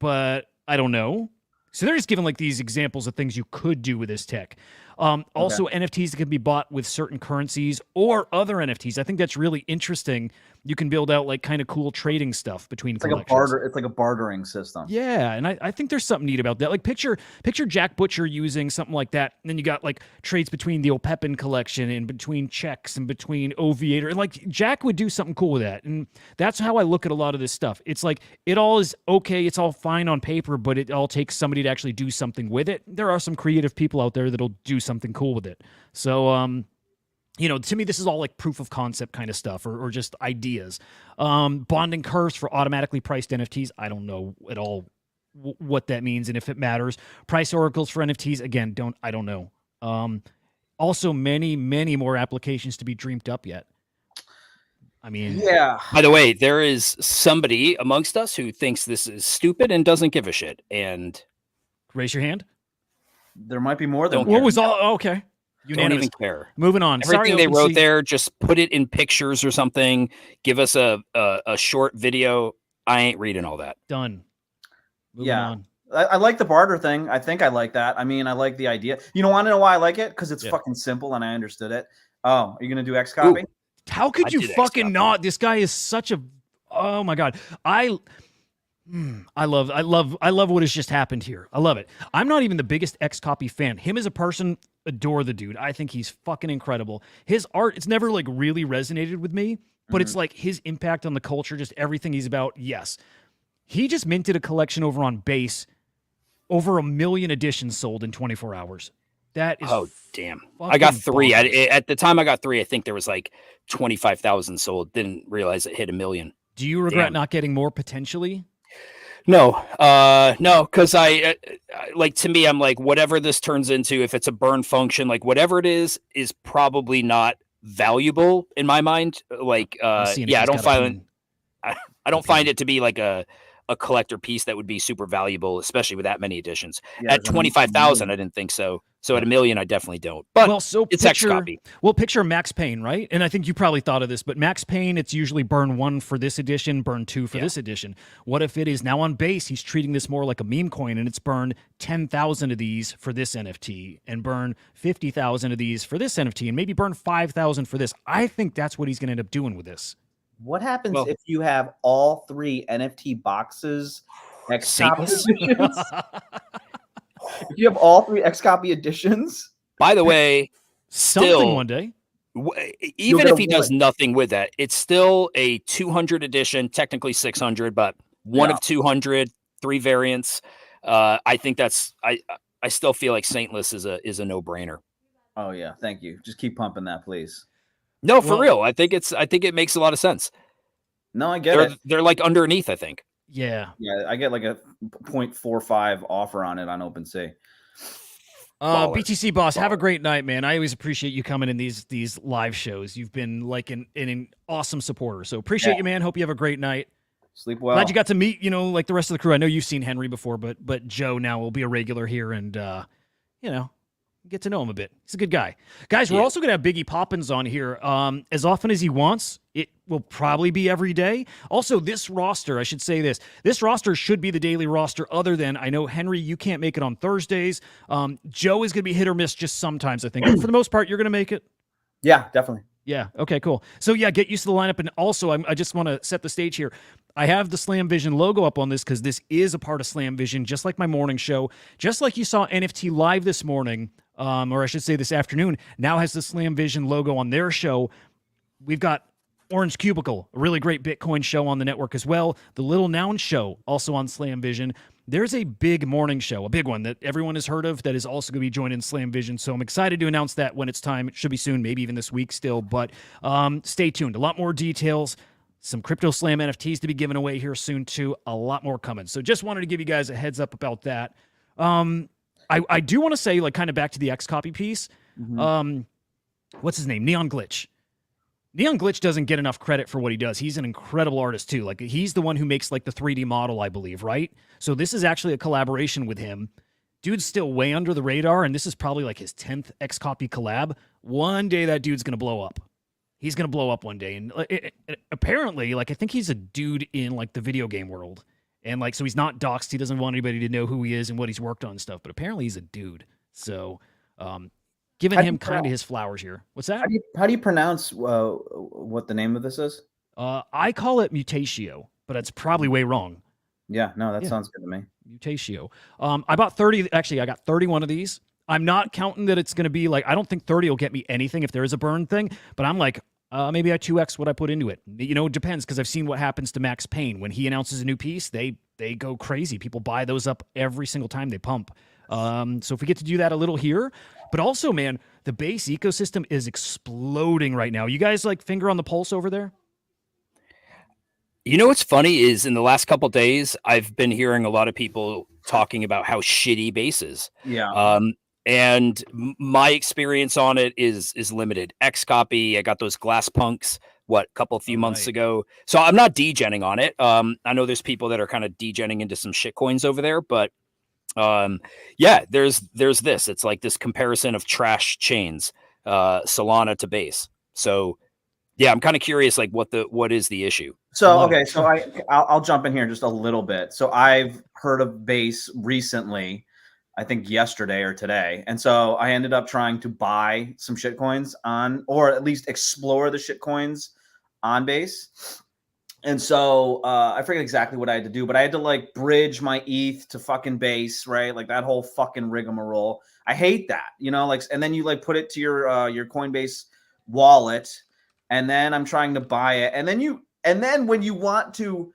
but I don't know. So they're just giving like these examples of things you could do with this tech. Also, NFTs that can be bought with certain currencies or other NFTs. I think that's really interesting. You can build out like kind of cool trading stuff between collections. It's like a bartering system. Yeah, and I think there's something neat about that. Like picture Jack Butcher using something like that, and then you got like trades between the Opepin collection and between checks and between Oviator. And like Jack would do something cool with that. And that's how I look at a lot of this stuff. It's like it all is okay, it's all fine on paper, but it all takes somebody to actually do something with it. There are some creative people out there that'll do something cool with it. So you know, to me, this is all like proof of concept kind of stuff or just ideas. Bonding curves for automatically priced NFTs. I don't know at all what that means and if it matters. Price oracles for NFTs. Again, I don't know. Also, many more applications to be dreamed up yet. I mean, yeah. By the way, there is somebody amongst us who thinks this is stupid and doesn't give a shit. And raise your hand. There might be more than What was all okay? Don't even care. Moving on. Everything Sorry, they wrote OpenSea. there, just put it in pictures or something. Give us a short video. I ain't reading all that. Done. Moving Yeah. on. I like the barter thing. I think I like that. I mean, I like the idea. You want to know why I like it? Because it's fucking simple and I understood it. Oh, are you gonna do X copy? How could I you did fucking X-Copy. not? This guy is such a. Oh my god. I love what has just happened here. I love it. I'm not even the biggest X copy fan. Him as a person, adore the dude. I think he's fucking incredible. His art, it's never like really resonated with me, but it's like his impact on the culture, just everything he's about. Yes. He just minted a collection over on Base. Over 1 million editions sold in 24 hours. That is damn. I got 3. bonkers. At the time I got 3, I think there was like 25,000 sold. Didn't realize it hit 1 million. Do you regret Damn. not getting more potentially? No, because I like, to me, I'm like, whatever this turns into, if it's a burn function, like whatever it is probably not valuable in my mind. Like, I don't find it to be like a collector piece that would be super valuable, especially with that many editions. Yeah, At 25,000, I didn't think so. So at 1 million, I definitely don't. But it's X copy. Well, picture Max Payne, right? And I think you probably thought of this, but Max Payne, it's usually burn 1 for this edition, burn 2 for this edition. What if it is now on Base? He's treating this more like a meme coin, and it's burn 10,000 of these for this NFT, and burn 50,000 of these for this NFT, and maybe burn 5,000 for this. I think that's what he's going to end up doing with this. What happens if you have all 3 NFT boxes X copy editions? If you have all 3 X copy editions, By the way, Something one day. Even if he does nothing with that, it's still a 200 edition, technically 600, but one of 200, 3 variants. I think that's I still feel like Saintless is a no-brainer. Oh yeah, thank you. Just keep pumping that, please. No, for real. I think it makes a lot of sense. No, I get it. They're like underneath, I think. Yeah. Yeah, I get like a 0.45 offer on it on OpenSea. BTC boss, have a great night, man. I always appreciate you coming in these live shows. You've been like an awesome supporter. So appreciate you, man. Hope you have a great night. Sleep well. Glad you got to meet, like the rest of the crew. I know you've seen Henry before, but Joe now will be a regular here and get to know him a bit. He's a good guy. Guys, we're also going to have Biggie Poppins on here as often as he wants. It will probably be every day. Also, this roster, I should say this roster should be the daily roster other than, I know, Henry, you can't make it on Thursdays. Joe is going to be hit or miss just sometimes, I think. But for the most part, you're going to make it? Yeah, definitely. Yeah. Okay, cool. So yeah, get used to the lineup. And also, I just want to set the stage here. I have the Slam Vision logo up on this because this is a part of Slam Vision, just like my morning show. Just like you saw NFT Live this morning, or I should say this afternoon, now has the Slam Vision logo on their show. We've got Orange Cubicle, a really great Bitcoin show on the network as well. The Little Noun Show, also on Slam Vision. There's a big morning show, a big one that everyone has heard of that is also going to be joining Slam Vision. So I'm excited to announce that when it's time. It should be soon, maybe even this week still. But stay tuned. A lot more details. Some Crypto Slam NFTs to be given away here soon, too. A lot more coming. So just wanted to give you guys a heads up about that. I do want to say, like, kind of back to the X-Copy piece. What's his name? Neon Glitch. Neon Glitch doesn't get enough credit for what he does. He's an incredible artist, too. Like, he's the one who makes, like, the 3D model, I believe, right? So this is actually a collaboration with him. Dude's still way under the radar, and this is probably, like, his 10th X-Copy collab. One day that dude's going to blow up. He's going to blow up one day. And apparently, like, I think he's a dude in, like, the video game world. And, like, so he's not doxxed. He doesn't want anybody to know who he is and what he's worked on and stuff. But apparently he's a dude. So, giving him kind of his flowers here. What's that? How do you pronounce what the name of this is? I call it Mutatio, but it's probably way wrong. Yeah, no, that sounds good to me. Mutatio. I bought 30. Actually, I got 31 of these. I'm not counting that it's going to be like, I don't think 30 will get me anything if there is a burn thing, but I'm like, maybe I 2x what I put into it. You know, it depends, because I've seen what happens to Max Payne. When he announces a new piece, they go crazy. People buy those up every single time they pump. So if we get to do that a little here, but also, man, the base ecosystem is exploding right now. You guys like finger on the pulse over there? You know what's funny is in the last couple of days, I've been hearing a lot of people talking about how shitty base is. Yeah. And my experience on it is limited. X-Copy, I got those glass punks, a few months ago. So I'm not degenning on it. I know there's people that are kind of degenning into some shit coins over there, but yeah, there's this. It's like this comparison of trash chains, Solana to base. So yeah, I'm kind of curious, like what is the issue? So okay, so I'll jump in here just a little bit. So I've heard of base recently, I think yesterday or today, and so I ended up trying to buy some shit coins on, or at least explore the shit coins on base. And so I forget exactly what I had to do, but I had to like bridge my ETH to fucking base, right? Like that whole fucking rigmarole. I hate that, you know, like, and then you like put it to your Coinbase wallet, and then I'm trying to buy it, and then when you want to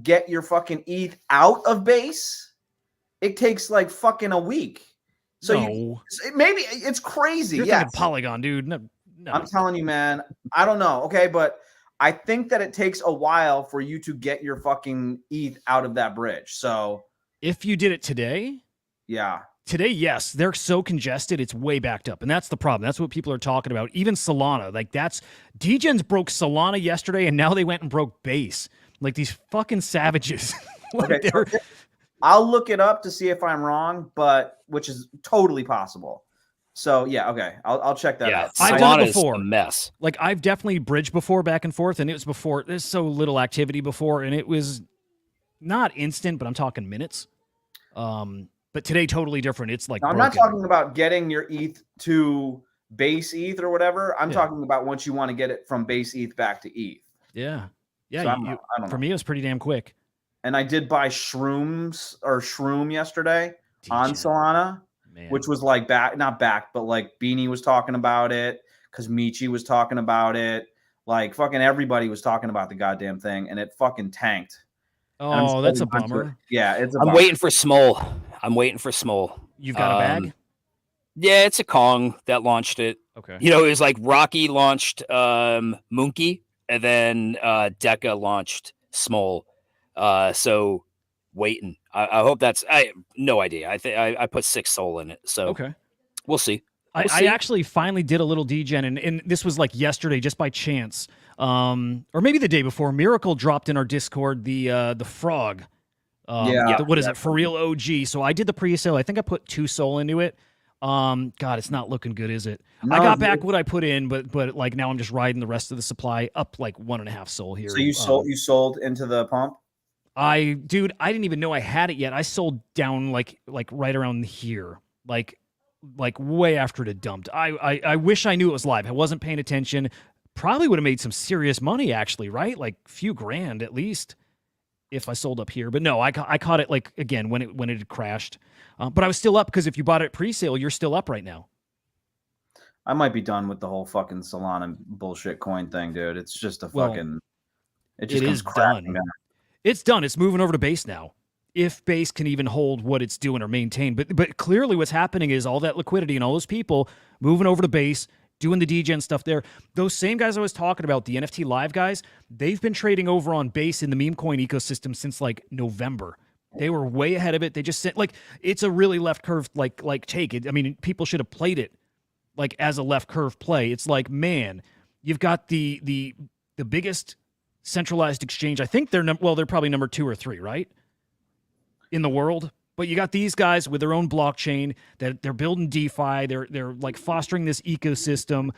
get your fucking ETH out of base, it takes like fucking a week. So maybe it's crazy. You're thinking Polygon, dude. No. I'm telling you, man. I don't know. Okay, but I think that it takes a while for you to get your fucking ETH out of that bridge. So if you did it today, yeah. Today, yes, they're so congested, it's way backed up. And that's the problem. That's what people are talking about. Even Solana, like Degens broke Solana yesterday, and now they went and broke base. Like these fucking savages. Okay, so I'll look it up to see if I'm wrong, but which is totally possible. So yeah, okay, I'll check that out. I've done it before. A mess. Like I've definitely bridged before back and forth, and it was before. There's so little activity before, and it was not instant, but I'm talking minutes. But today, totally different. It's like I'm not talking about getting your ETH to base ETH or whatever. I'm talking about once you want to get it from base ETH back to ETH. Yeah. So I don't know. For me, it was pretty damn quick. And I did buy Shroom yesterday on Solana, which was like not back, but like Beanie was talking about it because Michi was talking about it. Like fucking everybody was talking about the goddamn thing, and it fucking tanked. Oh, that's a bummer. Yeah, it's. I'm waiting for Small. You've got a bag? Yeah, it's a Kong that launched it. Okay. You know, it was like Rocky launched Monkey, and then Deca launched Small. So waiting. I hope no idea. I think I put 6 Sol in it. So okay, we'll see. I actually finally did a little degen, and this was like yesterday, just by chance, or maybe the day before. Miracle dropped in our Discord the frog. What is it? For real OG. So I did the pre-sale. I think I put 2 Sol into it. God, it's not looking good, is it? No, I got back what I put in, but like now I'm just riding the rest of the supply up like 1.5 Sol here. So you sold into the pump? I didn't even know I had it yet. I sold down like right around here, like way after it had dumped. I wish I knew it was live. I wasn't paying attention. Probably would have made some serious money, actually, right? Like a few grand at least if I sold up here. But no, I caught it like again when it had crashed. But I was still up because if you bought it pre-sale, you're still up right now. I might be done with the whole fucking Solana bullshit coin thing, dude. It's just a Well, fucking. It just it comes is crashing done. down. It's done. It's moving over to base now. If base can even hold what it's doing or maintain. But clearly what's happening is all that liquidity and all those people moving over to base, doing the degen stuff there. Those same guys I was talking about, the NFT live guys, they've been trading over on base in the meme coin ecosystem since like November. They were way ahead of it. They just sent like it's a really left curve like take it. I mean, people should have played it like as a left curve play. It's like, man, you've got the biggest centralized exchange. I think they're they're probably number 2 or 3, right? In the world. But you got these guys with their own blockchain that they're building DeFi. They're like fostering this ecosystem.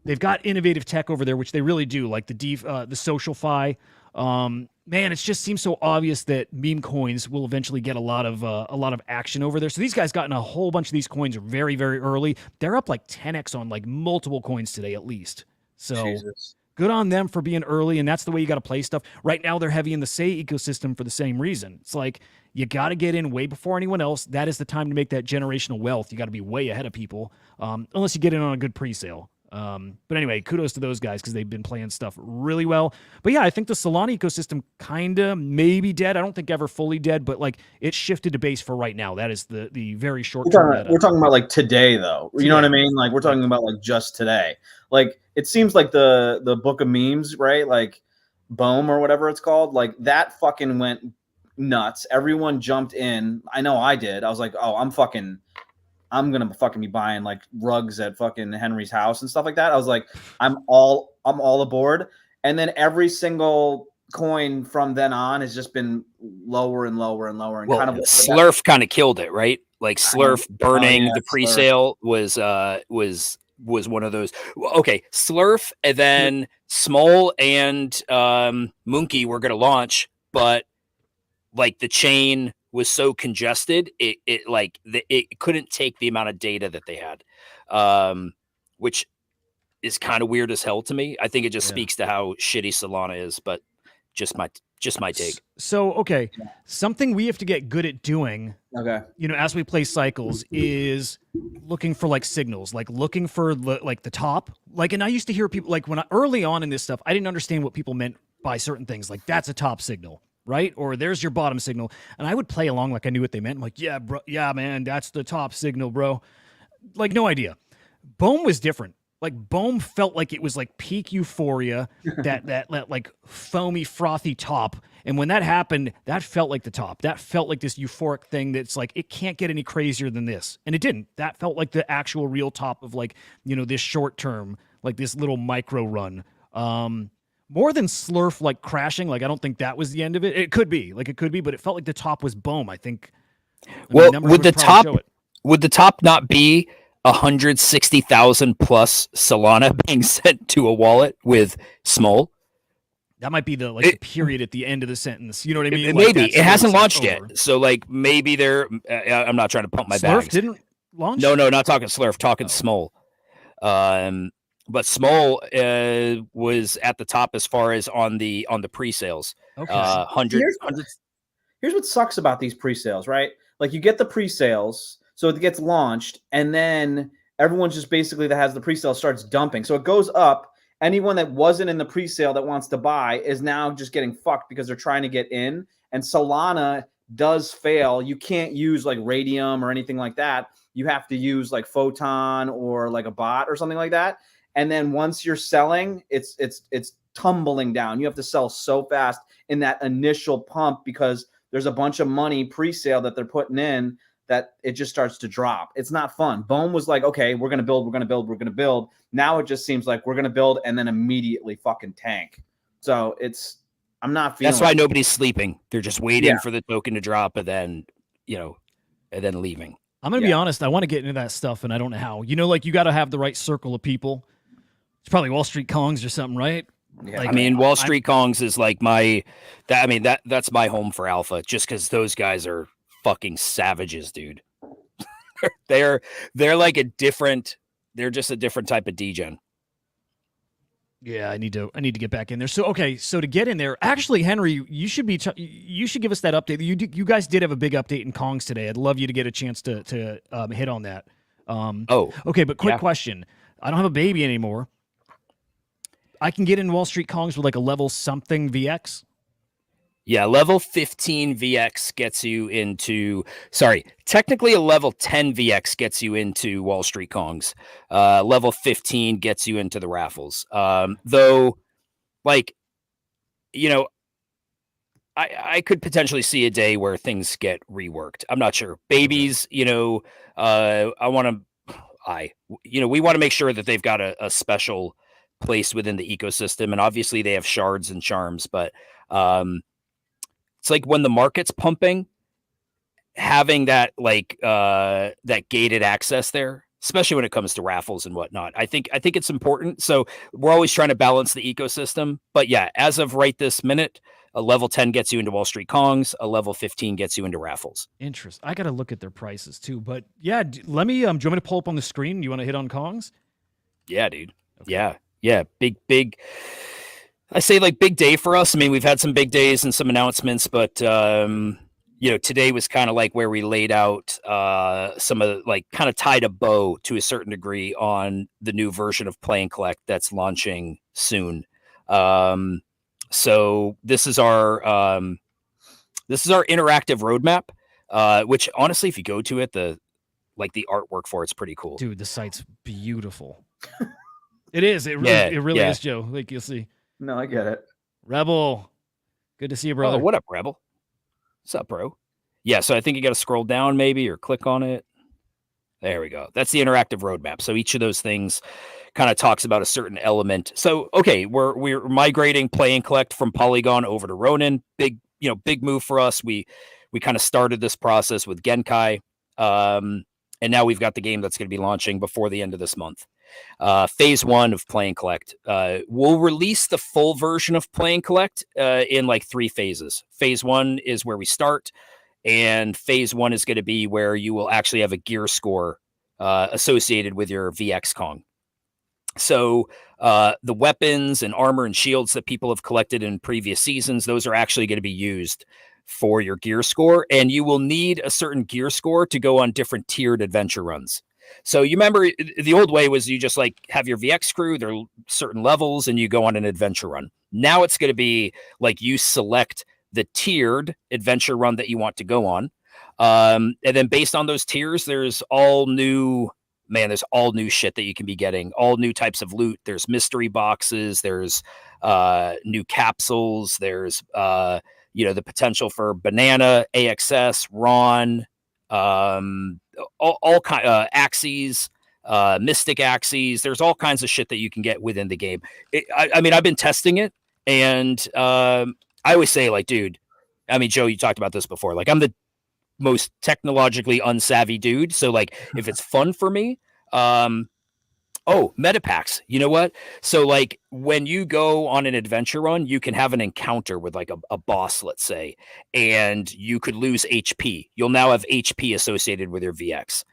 They've got innovative tech over there, which they really do, like the social fi. Man, it just seems so obvious that meme coins will eventually get a lot of action over there. So these guys got in a whole bunch of these coins very, very early. They're up like 10x on like multiple coins today at least. So Jesus. good on them for being early, and that's the way you got to play stuff. Right now, they're heavy in the Say ecosystem for the same reason. It's like you got to get in way before anyone else. That is the time to make that generational wealth. You got to be way ahead of people, unless you get in on a good pre-sale. But anyway, kudos to those guys because they've been playing stuff really well. But yeah, I think the Solana ecosystem kind of maybe dead. I don't think ever fully dead, but like it's shifted to base for right now. That is the very short term. We're talking about like today, though. You know what I mean? Like we're talking about like just today. Like it seems like the book of memes, right? Like Boom or whatever it's called. Like that fucking went nuts. Everyone jumped in. I know I did. I was like, oh, I'm gonna fucking be buying like rugs at fucking Henry's house and stuff like that. I was like, I'm all aboard. And then every single coin from then on has just been lower and lower and lower. And well, kind of Slurf kind of killed it, right? Like Slurf burning the Slurf. pre-sale was one of those. Okay, Slurf and then Small and Monkey were gonna launch, but like the chain was so congested, it couldn't take the amount of data that they had, which is kind of weird as hell to me. I think it just speaks to how shitty Solana is, but just my take. So, okay, something we have to get good at doing, as we play cycles is looking for like signals, like looking for the top. Like, and I used to hear people like early on in this stuff, I didn't understand what people meant by certain things. Like that's a top signal. Right? Or there's your bottom signal. And I would play along like I knew what they meant. I'm like, yeah, bro. Yeah, man, that's the top signal, bro. Like, no idea. Bohm was different. Like, Bohm felt like it was like peak euphoria, that like foamy, frothy top. And when that happened, that felt like the top. That felt like this euphoric thing that's like, it can't get any crazier than this. And it didn't. That felt like the actual real top of like, this short term, like this little micro run. More than Slurf like crashing, like I don't think that was the end of it. It could be, but it felt like the top was Bohm. I think. Well, would the top not be 160,000 plus Solana being sent to a wallet with Small? That might be the period at the end of the sentence. You know what I mean? Maybe it hasn't launched yet, so like maybe they're. I'm not trying to pump my bags. Slurf didn't launch. No, not talking Slurf, talking Small. But Small was at the top as far as on the pre-sales. Okay. Here's what sucks about these pre-sales, right? Like you get the pre-sales, so it gets launched, and then everyone just basically that has the pre-sale starts dumping. So it goes up. Anyone that wasn't in the pre-sale that wants to buy is now just getting fucked because they're trying to get in. And Solana does fail. You can't use like Radium or anything like that. You have to use like Photon or like a bot or something like that. And then once you're selling, it's tumbling down. You have to sell so fast in that initial pump because there's a bunch of money pre-sale that they're putting in that it just starts to drop. It's not fun. Bohm was like, okay, we're going to build. Now it just seems like we're going to build and then immediately fucking tank. So I'm not feeling. That's why nobody's sleeping. They're just waiting for the token to drop and then, and then leaving. I'm going to be honest. I want to get into that stuff and I don't know how. Like you got to have the right circle of people. It's probably Wall Street Kongs or something, right? Yeah. Like, Wall Street Kongs is like that's my home for alpha just because those guys are fucking savages, dude. they're like they're just a different type of degen. Yeah, I need to get back in there. So to get in there, actually, Henry, you should give us that update. You guys did have a big update in Kongs today. I'd love you to get a chance to hit on that. Okay, but quick question. I don't have a baby anymore. I can get in Wall Street Kongs with like a level something VX. Yeah, level 15 VX gets you into, technically a level 10 VX gets you into Wall Street Kongs. Level 15 gets you into the raffles. Though, like, you know, I could potentially see a day where things get reworked. I'm not sure. Babies, we want to make sure that they've got a special place within the ecosystem. And obviously they have shards and charms, but it's like when the market's pumping, having that that gated access there, especially when it comes to raffles and whatnot. I think it's important. So we're always trying to balance the ecosystem. But yeah, as of right this minute, a level 10 gets you into Wall Street Kongs, a level 15 gets you into raffles. Interesting. I got to look at their prices too. But yeah, let me. Do you want me to pull up on the screen? You want to hit on Kongs? Yeah, dude. Okay. Yeah. Big. I say like big day for us. I mean, we've had some big days and some announcements, but today was kind of like where we laid out some of kind of tied a bow to a certain degree on the new version of Play and Collect that's launching soon. So this is our interactive roadmap, which honestly, if you go to it, the artwork for it's pretty cool. Dude, the site's beautiful. It is. It really is, Joe. Like you'll see. No, I get it. Rebel, good to see you, brother. Oh, what up, Rebel? What's up, bro? Yeah, so I think you got to scroll down maybe or click on it. There we go. That's the interactive roadmap. So each of those things kind of talks about a certain element. So okay, we're migrating Play and Collect from Polygon over to Ronin. Big move for us. We kind of started this process with Genkai, and now we've got the game that's going to be launching before the end of this month. Phase 1 of Play and Collect. We'll release the full version of Play and Collect in like 3 phases. Phase 1 is where we start, and phase 1 is going to be where you will actually have a gear score associated with your VX Kong. So the weapons and armor and shields that people have collected in previous seasons, those are actually going to be used for your gear score, and you will need a certain gear score to go on different tiered adventure runs. So you remember the old way was you just like have your VX crew, there are certain levels, and you go on an adventure run. Now it's going to be like you select the tiered adventure run that you want to go on. And then based on those tiers, there's all new shit that you can be getting, all new types of loot. There's mystery boxes, there's new capsules, there's the potential for banana, AXS, Ron, all kind axes, mystic axes. There's all kinds of shit that you can get within the game. I mean, I've been testing it, and I always say, like, dude, I mean, Joe, you talked about this before. Like, I'm the most technologically unsavvy dude. So, like, if it's fun for me, meta packs. You know what? So, like, when you go on an adventure run, you can have an encounter with like a boss, let's say, and you could lose HP. You'll now have HP associated with your VX.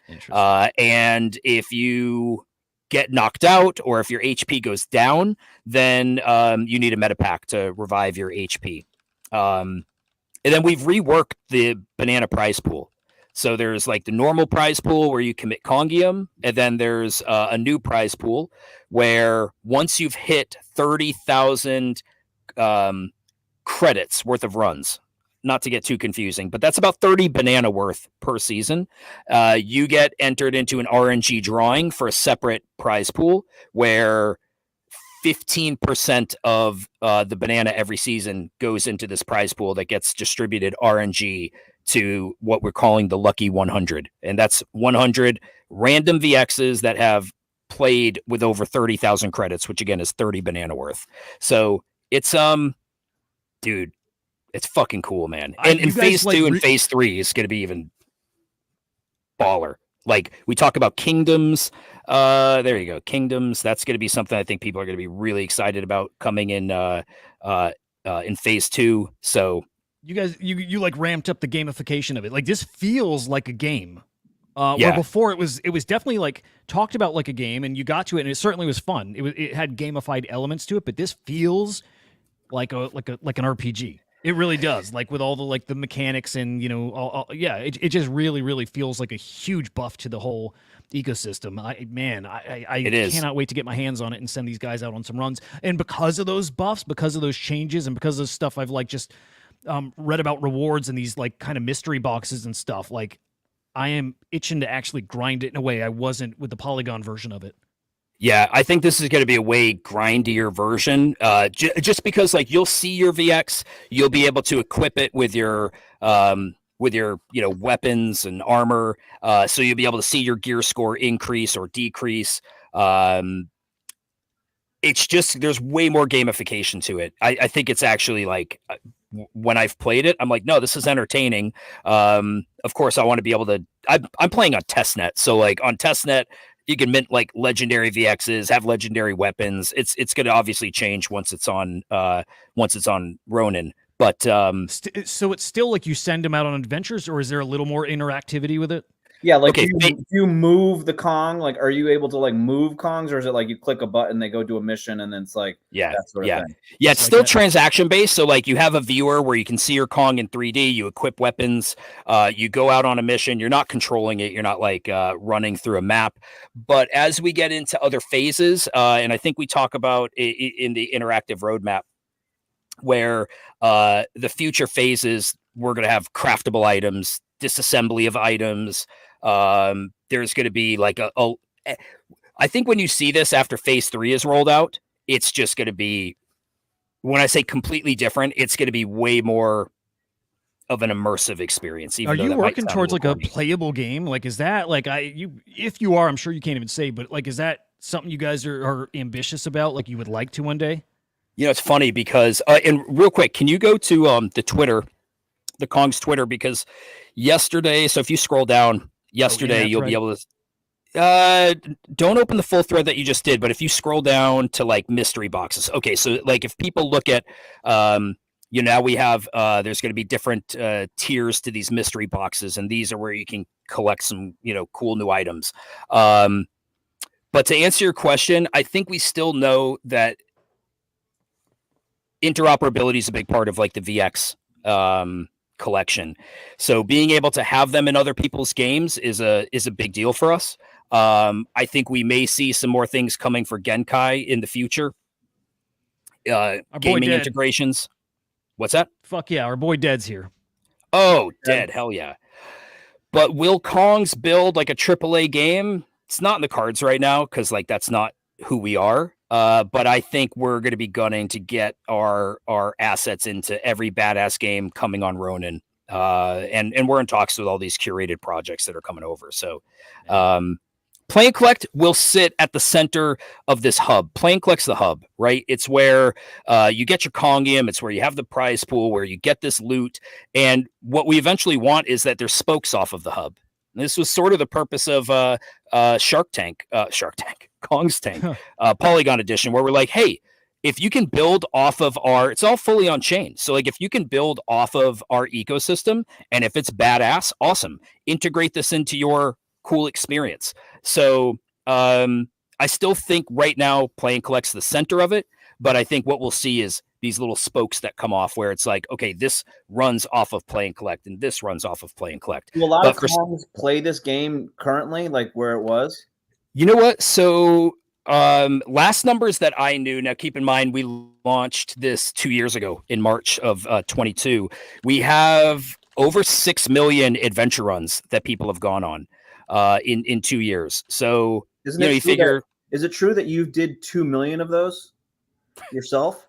And if you get knocked out or if your HP goes down, then you need a meta pack to revive your HP. And then we've reworked the banana prize pool. So there's like the normal prize pool where you commit Kongium, and then there's a new prize pool where once you've hit 30,000 credits worth of runs, not to get too confusing, but that's about 30 banana worth per season, you get entered into an RNG drawing for a separate prize pool where 15% of the banana every season goes into this prize pool that gets distributed RNG to what we're calling the lucky 100. And that's 100 random VXs that have played with over 30,000 credits, which again is 30 banana worth. So it's, dude, it's fucking cool, man. And in phase 2 and phase 3 is going to be even baller. Like we talk about kingdoms. There you go. Kingdoms. That's going to be something I think people are going to be really excited about coming in phase 2. So you guys, you like ramped up the gamification of it. Like this feels like a game. Where before it was definitely like talked about like a game, and you got to it, and it certainly was fun. It had gamified elements to it, but this feels like an RPG. It really does. Like with all the the mechanics and yeah, it just really feels like a huge buff to the whole ecosystem. I It is. cannot wait to get my hands on it and send these guys out on some runs. And because of those buffs, because of those changes, and because of stuff I've just read about rewards and these kind of mystery boxes and stuff, I am itching to actually grind it in a way I wasn't with the Polygon version of it. Yeah, I think this is going to be a way grindier version. Just because you'll see your VX, you'll be able to equip it with your weapons and armor. So you'll be able to see your gear score increase or decrease. It's just there's way more gamification to it. I think it's actually when I've played it, I'm like, no, this is entertaining. Of course, I want to be able to. I'm playing on testnet, so on testnet. You can mint legendary VXs, have legendary weapons. It's going to obviously change once it's on Ronin. But so it's still you send them out on adventures, or is there a little more interactivity with it? Yeah, okay, do you move the Kong? Are you able to move Kongs, or is it you click a button, they go do a mission, and then it's yeah, that sort of thing? Yeah, it's still transaction based. So you have a viewer where you can see your Kong in 3D. You equip weapons. You go out on a mission. You're not controlling it. You're not running through a map. But as we get into other phases, and I think we talk about in the interactive roadmap, where the future phases, we're going to have craftable items, disassembly of items. There's going to be I think when you see this after phase 3 is rolled out, it's just going to be, when I say completely different, it's going to be way more of an immersive experience. Are you working towards a playable game? Is that if you are, I'm sure you can't even say, but is that something you guys are ambitious about? You would like to one day? It's funny because, and real quick, can you go to the Twitter, the Kong's Twitter, because yesterday, so if you scroll down yesterday, you'll be able to, don't open the full thread that you just did, but if you scroll down to mystery boxes. Okay. So if people look at, now we have, there's going to be different tiers to these mystery boxes, and these are where you can collect some, cool new items. But to answer your question, I think we still know that interoperability is a big part of the VX collection. So being able to have them in other people's games is a big deal for us. I think we may see some more things coming for Genkai in the future. Gaming integrations. What's that? Fuck yeah, our boy Dead's here. Oh, Dead, hell yeah. But will Kongs build a AAA game? It's not in the cards right now because that's not who we are. But I think we're going to be gunning to get our assets into every badass game coming on Ronin. And we're in talks with all these curated projects that are coming over. So Play and Collect will sit at the center of this hub. Play and Collect's the hub, right? It's where you get your Kongium. It's where you have the prize pool, where you get this loot. And what we eventually want is that there's spokes off of the hub. And this was sort of the purpose of Kong's Tank, Polygon Edition, where we're hey, if you can build off of it's all fully on chain. So if you can build off of our ecosystem, and if it's badass, awesome, integrate this into your cool experience. So I still think right now Play and Collect's the center of it, but I think what we'll see is these little spokes that come off where it's okay, this runs off of Play and Collect and this runs off of Play and Collect. Do a lot of Kongs play this game currently, where it was? You know what? So last numbers that I knew, now keep in mind, we launched this 2 years ago in March of 22. We have over 6 million adventure runs that people have gone on in 2 years. So isn't it figure? Is it true that you did 2 million of those yourself?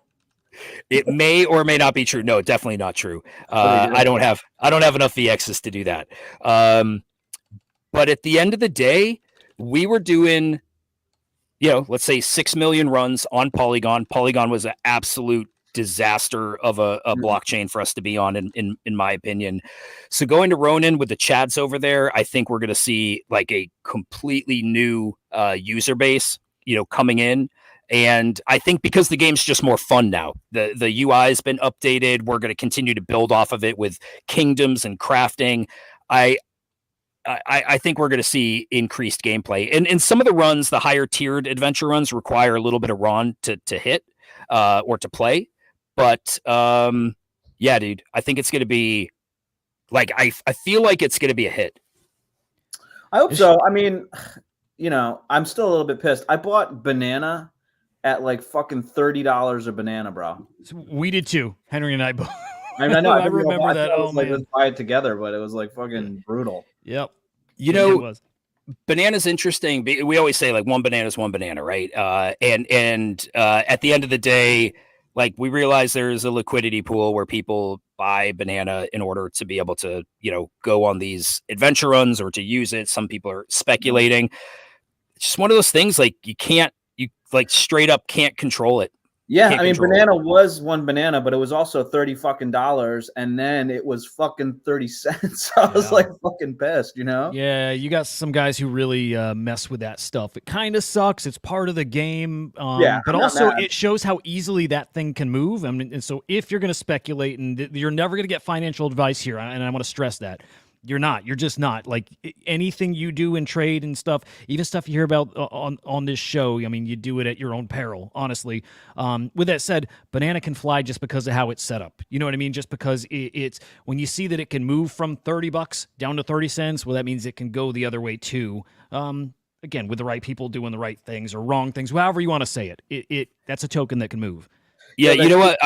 It may or may not be true. No, definitely not true. I don't have enough VXs to do that. But at the end of the day, we were doing, let's say 6 million runs on Polygon. Polygon was an absolute disaster of a blockchain for us to be on, in my opinion. So going to Ronin with the Chads over there, I think we're going to see a completely new user base, coming in. And I think because the game's just more fun now, the UI has been updated. We're going to continue to build off of it with kingdoms and crafting. I think we're going to see increased gameplay. And some of the runs, the higher tiered adventure runs, require a little bit of RON to hit or to play. But Yeah, dude. I think it's going to be like, I feel like it's going to be a hit. I hope so. I mean, I'm still a little bit pissed. I bought banana at like fucking $30 a banana, bro. So we did too. Henry and I both. I mean, I know. I remember that. Oh like, man, let's buy it together, but it was like fucking brutal. Yep. You It know, was. banana's interesting. We always say like one banana is one banana, right? And at the end of the day, like we realize there's a liquidity pool where people buy banana in order to be able to, go on these adventure runs or to use it. Some people are speculating. It's just one of those things like you straight up can't control it. Yeah, I mean, banana was one banana, but it was also $30 and then it was fucking 30 cents. So I was like fucking pissed, Yeah, you got some guys who really mess with that stuff. It kind of sucks. It's part of the game. But also it shows how easily that thing can move. I mean, and so if you're going to speculate, and you're never going to get financial advice here, and I want to stress that. You're just not. Like anything you do in trade and stuff, even stuff you hear about on this show, I mean, you do it at your own peril, honestly. With that said, banana can fly just because of how it's set up. You know what I mean? Just because it's when you see that it can move from $30 down to 30 cents, well, that means it can go the other way too. Again, with the right people doing the right things or wrong things, however you want to say it, that's a token that can move. Yeah, you know what?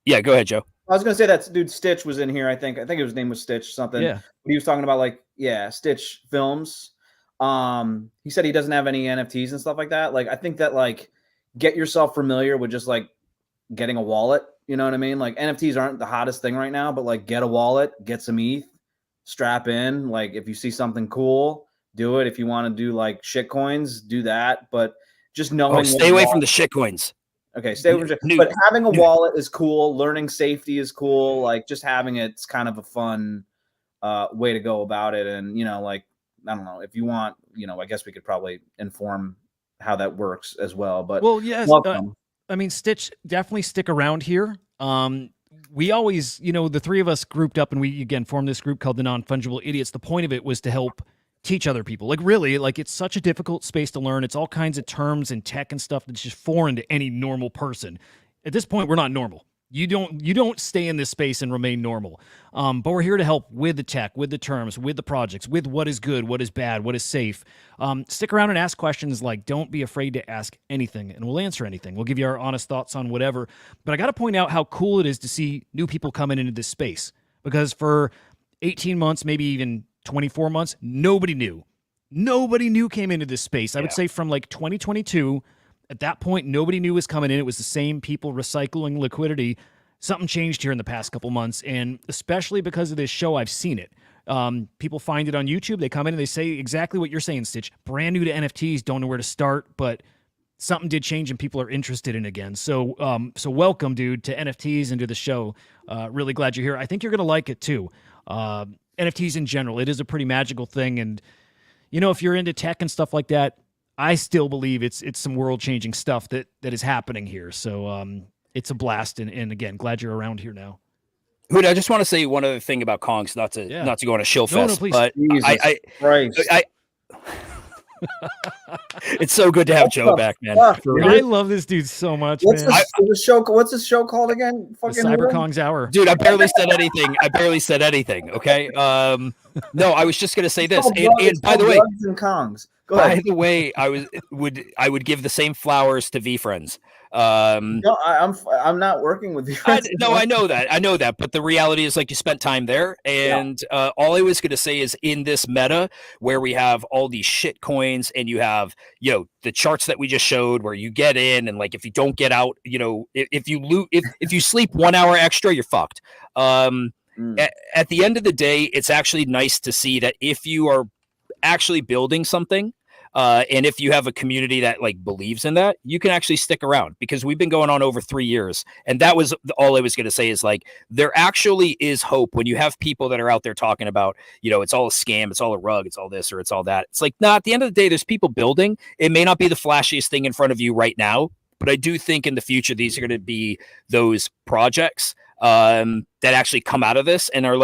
Yeah, go ahead, Joe. I was gonna say that dude Stitch was in here. I think his name was Stitch something. Yeah. He was talking about Stitch Films. He said he doesn't have any NFTs and stuff like that. Like I think that get yourself familiar with just getting a wallet. You know what I mean? Like NFTs aren't the hottest thing right now, but get a wallet, get some ETH, strap in. Like if you see something cool, do it. If you want to do shit coins, do that. But just knowing stay away from the shit coins. Okay, stay with but having a wallet is cool. Learning safety is cool. Just having it's kind of a fun way to go about it. And I don't know if you want. I guess we could probably inform how that works as well. But yes, I mean, Stitch, definitely stick around here. We always, the three of us grouped up and we again formed this group called the Non-Fungible Idiots. The point of it was to help teach other people. Really, it's such a difficult space to learn. It's all kinds of terms and tech and stuff that's just foreign to any normal person. At this point, we're not normal. You don't stay in this space and remain normal. But we're here to help with the tech, with the terms, with the projects, with what is good, what is bad, what is safe. Stick around and ask questions. Don't be afraid to ask anything, and we'll answer anything. We'll give you our honest thoughts on whatever. But I got to point out how cool it is to see new people coming into this space, because for 18 months, maybe even 24 months, nobody knew came into this space. I would say from 2022, at that point, nobody knew was coming in. It was the same people recycling liquidity. Something changed here in the past couple months, and especially because of this show, I've seen it. People find it on YouTube. They come in and they say exactly what you're saying, Stitch. Brand new to NFTs, don't know where to start, but something did change and people are interested in it again. So welcome, dude, to NFTs and to the show. Really glad you're here. I think you're going to like it too. NFTs in general, it is a pretty magical thing. And, if you're into tech and stuff like that, I still believe it's some world-changing stuff that is happening here. So it's a blast. And again, glad you're around here now. Hood, I just want to say one other thing about Kongs, not to go on a shill fest, no, please. but Jesus I it's so good to have Joe back, man. I love this dude so much, what's man. What's this show called again? The Cyber Kongs Hour. Dude, I barely said anything. Okay. No, I was just gonna say this. And by the way, and Kongs. Go ahead. By the way, I would give the same flowers to V Friends. No, I'm not working with V Friends. I know that. But the reality is, you spent time there, and all I was going to say is, in this meta where we have all these shit coins, and you have the charts that we just showed, where you get in, and if you don't get out, if you sleep 1 hour extra, you're fucked. At the end of the day, it's actually nice to see that if you are actually building something, and if you have a community that believes in that, you can actually stick around, because we've been going on over 3 years. And that was all I was going to say is there actually is hope when you have people that are out there talking about, it's all a scam, it's all a rug, it's all this or it's all that. It's nah, at the end of the day, there's people building. It may not be the flashiest thing in front of you right now, but I do think in the future, these are going to be those projects that actually come out of this and are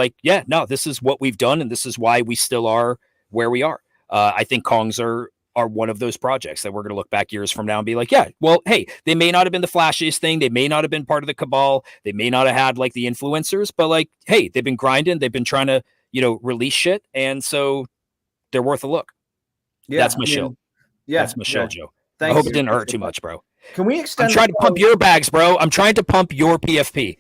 this is what we've done. And this is why we still are where we are. I think Kongs are are one of those projects that we're going to look back years from now and be like, yeah, well, hey, they may not have been the flashiest thing. They may not have been part of the cabal. They may not have had like the influencers, but like, hey, they've been grinding. They've been trying to, release shit. And so they're worth a look. Yeah, That's my show. Yeah, That's my show, Joe. Thanks. I hope it didn't hurt too much, bro. Can we extend? I'm trying to pump your bags, bro. I'm trying to pump your PFP.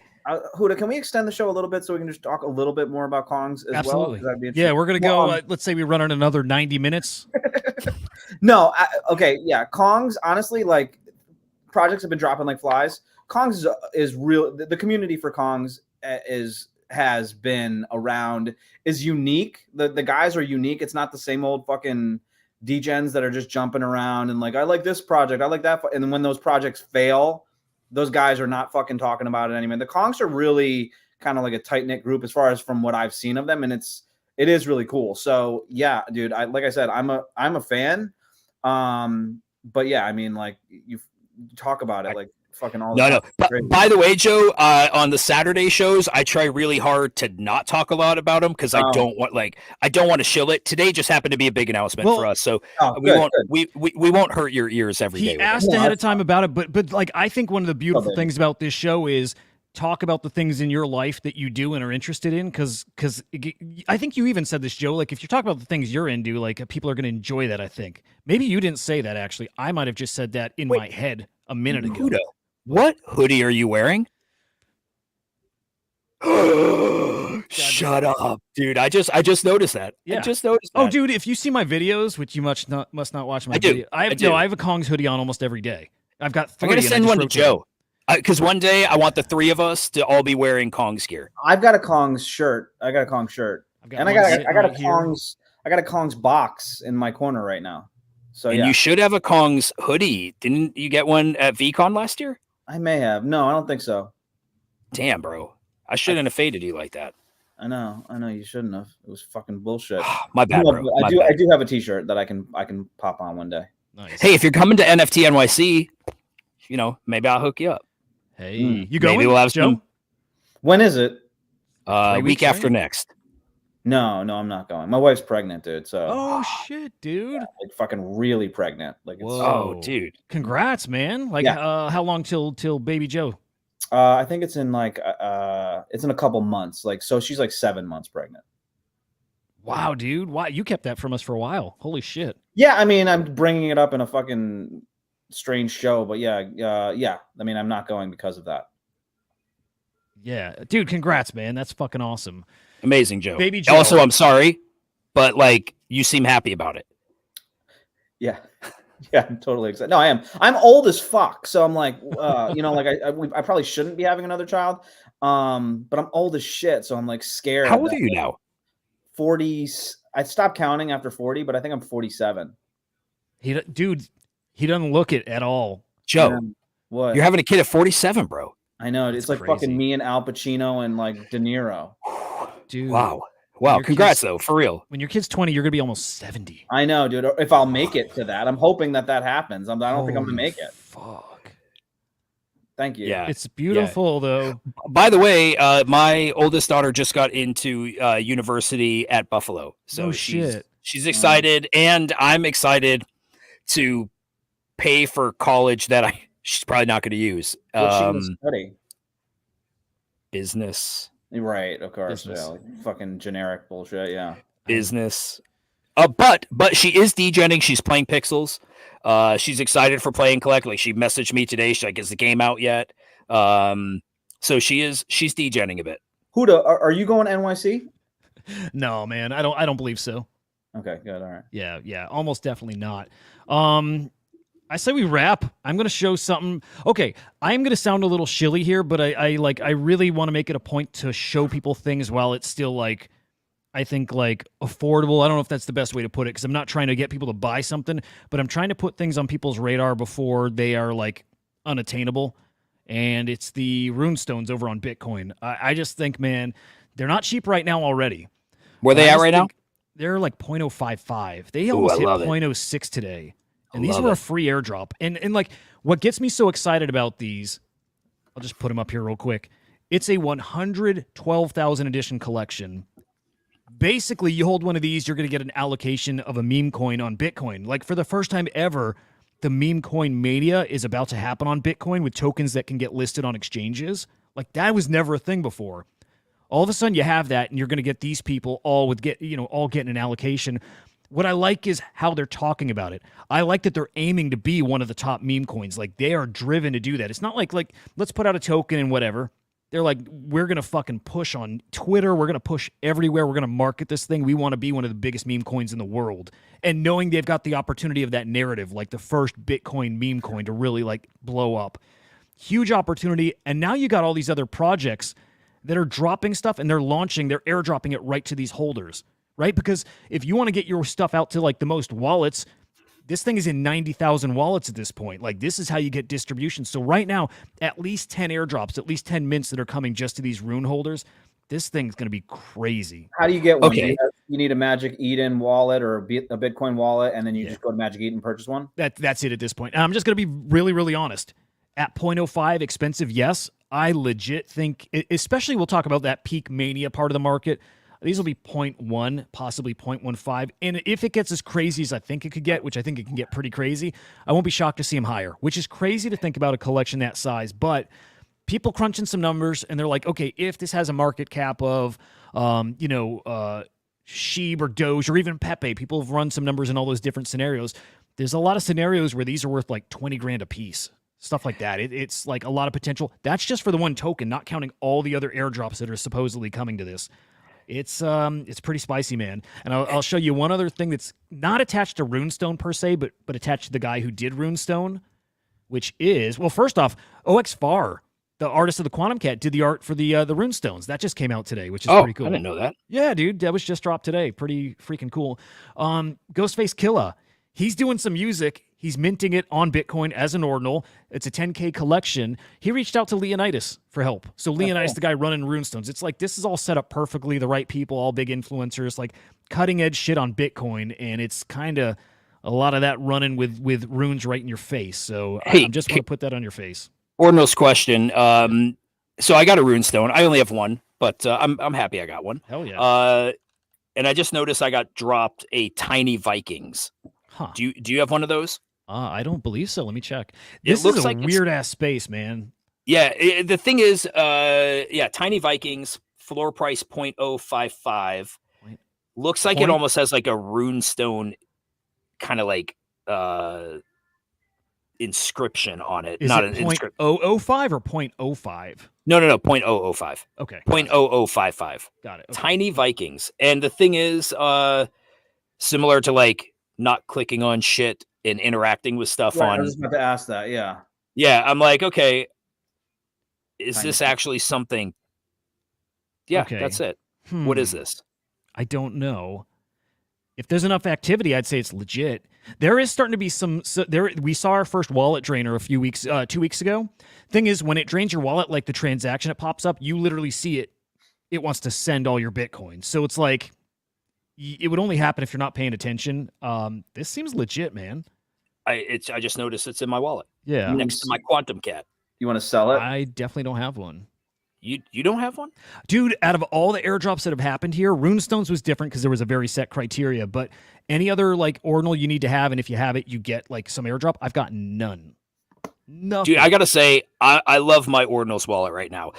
Huda, can we extend the show a little bit so we can just talk a little bit more about Kongs as Absolutely. well? Yeah, we're gonna go. Let's say we run on another 90 minutes. No, okay, yeah, Kongs. Honestly, like projects have been dropping like flies. Kongs is real. The community for Kongs has been around. Is unique. The guys are unique. It's not the same old fucking Degens that are just jumping around and like, I like this project, I like that, and then when those projects fail, those guys are not fucking talking about it anymore. The Kongs are really kind of like a tight knit group as far as from what I've seen of them, and it is really cool. So yeah, dude, like I said, I'm a fan. But yeah, I mean, like you talk about it like fucking all. No. But by the way, Joe, on the Saturday shows, I try really hard to not talk a lot about them because I don't want to shill it. Today just happened to be a big announcement for us, so we won't hurt your ears every day. He asked ahead of time about it, but like I think one of the beautiful things about this show is talk about the things in your life that you do and are interested in, because I think you even said this, Joe, like if you talk about the things you're into, like people are going to enjoy that. I think maybe you didn't say that, actually. I might have just said that in my head a minute ago. Huda, what hoodie are you wearing? Shut up, dude. I just noticed that. Yeah. I just noticed that. Oh, dude, if you see my videos, which you must not watch my video. I have a Kongs hoodie on almost every day. I've got 3. I'm going to send one to Joe. Because one day I want the 3 of us to all be wearing Kongs gear. I've got a Kongs shirt. I got a Kongs box in my corner right now. So you should have a Kongs hoodie. Didn't you get one at VCon last year? I may have. No, I don't think so. Damn, bro. I shouldn't have faded you like that. I know. You shouldn't have. It was fucking bullshit. My bad, bro. I do have a t-shirt that I can pop on one day. Nice. Hey, if you're coming to NFT NYC, maybe I'll hook you up. Hey, you going? Maybe we'll have some. When is it? Week after next. No, I'm not going. My wife's pregnant, dude. So. Oh shit, dude! Like fucking really pregnant. Like, whoa, dude! Congrats, man! Like, how long till baby Joe? I think it's in it's in a couple months. Like, so she's like 7 months pregnant. Wow, dude! Why you kept that from us for a while? Holy shit! Yeah, I mean, I'm bringing it up in a fucking strange show, but yeah. I mean, I'm not going because of that. Yeah, dude, congrats, man. That's fucking awesome. Amazing, Joe. Baby Joe. Also, I'm sorry, but like you seem happy about it. Yeah. Yeah, I'm totally excited. No, I am. I'm old as fuck, so I'm like, I probably shouldn't be having another child. But I'm old as shit, so I'm like scared. How old are you now? 40. I stopped counting after 40, but I think I'm 47. He doesn't look it at all. Joe, what? You're having a kid at 47, bro. I know. It's like crazy. Fucking me and Al Pacino and like De Niro. Dude. Wow. Congrats, though, for real. When your kid's 20, you're going to be almost 70. I know, dude. If I'll make it to that. I'm hoping that happens. I don't think I'm going to make it. Fuck. Thank you. Yeah. It's beautiful, though. By the way, my oldest daughter just got into university at Buffalo. So she's excited, and I'm excited to pay for college that she's probably not going to use. What's she going to study? Business. Right, of course. Yeah, like fucking generic bullshit. Yeah, business. But she is degenning. She's playing Pixels. She's excited for Play and Collect. Like she messaged me today. She's like, "Is the game out yet?" So she's degenning a bit. Huda, are you going to NYC? No, man. I don't believe so. Okay, good. All right. Yeah. Almost definitely not. I say we wrap. I'm going to show something. Okay, I'm going to sound a little shilly here, but I really want to make it a point to show people things while it's still like, I think like affordable. I don't know if that's the best way to put it because I'm not trying to get people to buy something, but I'm trying to put things on people's radar before they are like unattainable. And it's the runestones over on Bitcoin. I just think, man, they're not cheap right now already. Where they at right now? They're like 0.055. They almost hit 0.06 today. And these were a free airdrop. And like what gets me so excited about these, I'll just put them up here real quick. It's a 112,000 edition collection. basically you hold one of these, you're going to get an allocation of a meme coin on Bitcoin. Like for the first time ever, the meme coin mania is about to happen on Bitcoin with tokens that can get listed on exchanges. Like that was never a thing before. All of a sudden you have that, and you're going to get these people all getting an allocation. What I like is how they're talking about it. I like that they're aiming to be one of the top meme coins. Like they are driven to do that. It's not like let's put out a token and whatever. They're like, we're going to fucking push on Twitter. We're going to push everywhere. We're going to market this thing. We want to be one of the biggest meme coins in the world. And knowing they've got the opportunity of that narrative, like the first Bitcoin meme coin to really like blow up. Huge opportunity. And now you got all these other projects that are dropping stuff, and they're airdropping it right to these holders, right? Because if you want to get your stuff out to like the most wallets, this thing is in 90,000 wallets at this point. Like this is how you get distribution. So right now, at least 10 airdrops, at least 10 mints that are coming just to these rune holders. This thing's going to be crazy. How do you get one? Okay. You need a Magic Eden wallet or a Bitcoin wallet, and then you just go to Magic Eden and purchase one? That's it at this point. And I'm just going to be really, really honest. At 0.05 expensive, yes. I legit think, especially we'll talk about that peak mania part of the market. These will be 0.1, possibly 0.15. And if it gets as crazy as I think it could get, which I think it can get pretty crazy, I won't be shocked to see them higher, which is crazy to think about a collection that size. But people crunching some numbers, and they're like, okay, if this has a market cap of, Sheeb or Doge or even Pepe, people have run some numbers in all those different scenarios. There's a lot of scenarios where these are worth like 20 grand a piece. Stuff like that. It's like a lot of potential. That's just for the one token, not counting all the other airdrops that are supposedly coming to this. It's pretty spicy, man. And I'll show you one other thing that's not attached to Runestone per se, but attached to the guy who did Runestone, which is, well, first off, OXFAR, the artist of the Quantum Cat, did the art for the Runestones. That just came out today, which is pretty cool. I didn't know that. Yeah, dude, that was just dropped today. Pretty freaking cool. Ghostface Killa, he's doing some music. He's minting it on Bitcoin as an ordinal. It's a 10K collection. He reached out to Leonidas for help. So Leonidas, the guy running Runestones, it's like this is all set up perfectly. The right people, all big influencers, like cutting edge shit on Bitcoin, and it's kind of a lot of that running with runes right in your face. So Hey, I'm just going to put that on your face. Ordinal's question. So I got a runestone. I only have one, but I'm happy I got one. Hell yeah. And I just noticed I got dropped a Tiny Vikings. Huh. Do you have one of those? I don't believe so. Let me check. It This looks is a like it's- weird ass space, man. Yeah, the thing is, Tiny Vikings, floor price 0.055. Looks like it almost has like a runestone kind of like inscription on it. Is Not it an inscription. 0.005 or 0.05? No, 0.005. Okay. 0.0055. Got it. Okay. Tiny Vikings. And the thing is, similar to like not clicking on shit and interacting with stuff Right, I on. was about to ask that. Yeah. Yeah, I'm like, okay, is Tiny this Vikings. actually something? Yeah, Okay. that's it. What is this? I don't know. If there's enough activity, I'd say it's legit. There is starting to be some. We saw our first wallet drainer a few weeks, 2 weeks ago. Thing is, when it drains your wallet, like the transaction, it pops up. You literally see it. It wants to send all your Bitcoin. So it's like, it would only happen if you're not paying attention. This seems legit, man. I just noticed it's in my wallet. Yeah. Next to my Quantum Cat. You want to sell it? I definitely don't have one. You don't have one? Dude, out of all the airdrops that have happened here, Runestones was different because there was a very set criteria. But any other like ordinal you need to have, and if you have it, you get like some airdrop. I've got none. Nothing. Dude, I gotta say, I love my ordinals wallet right now.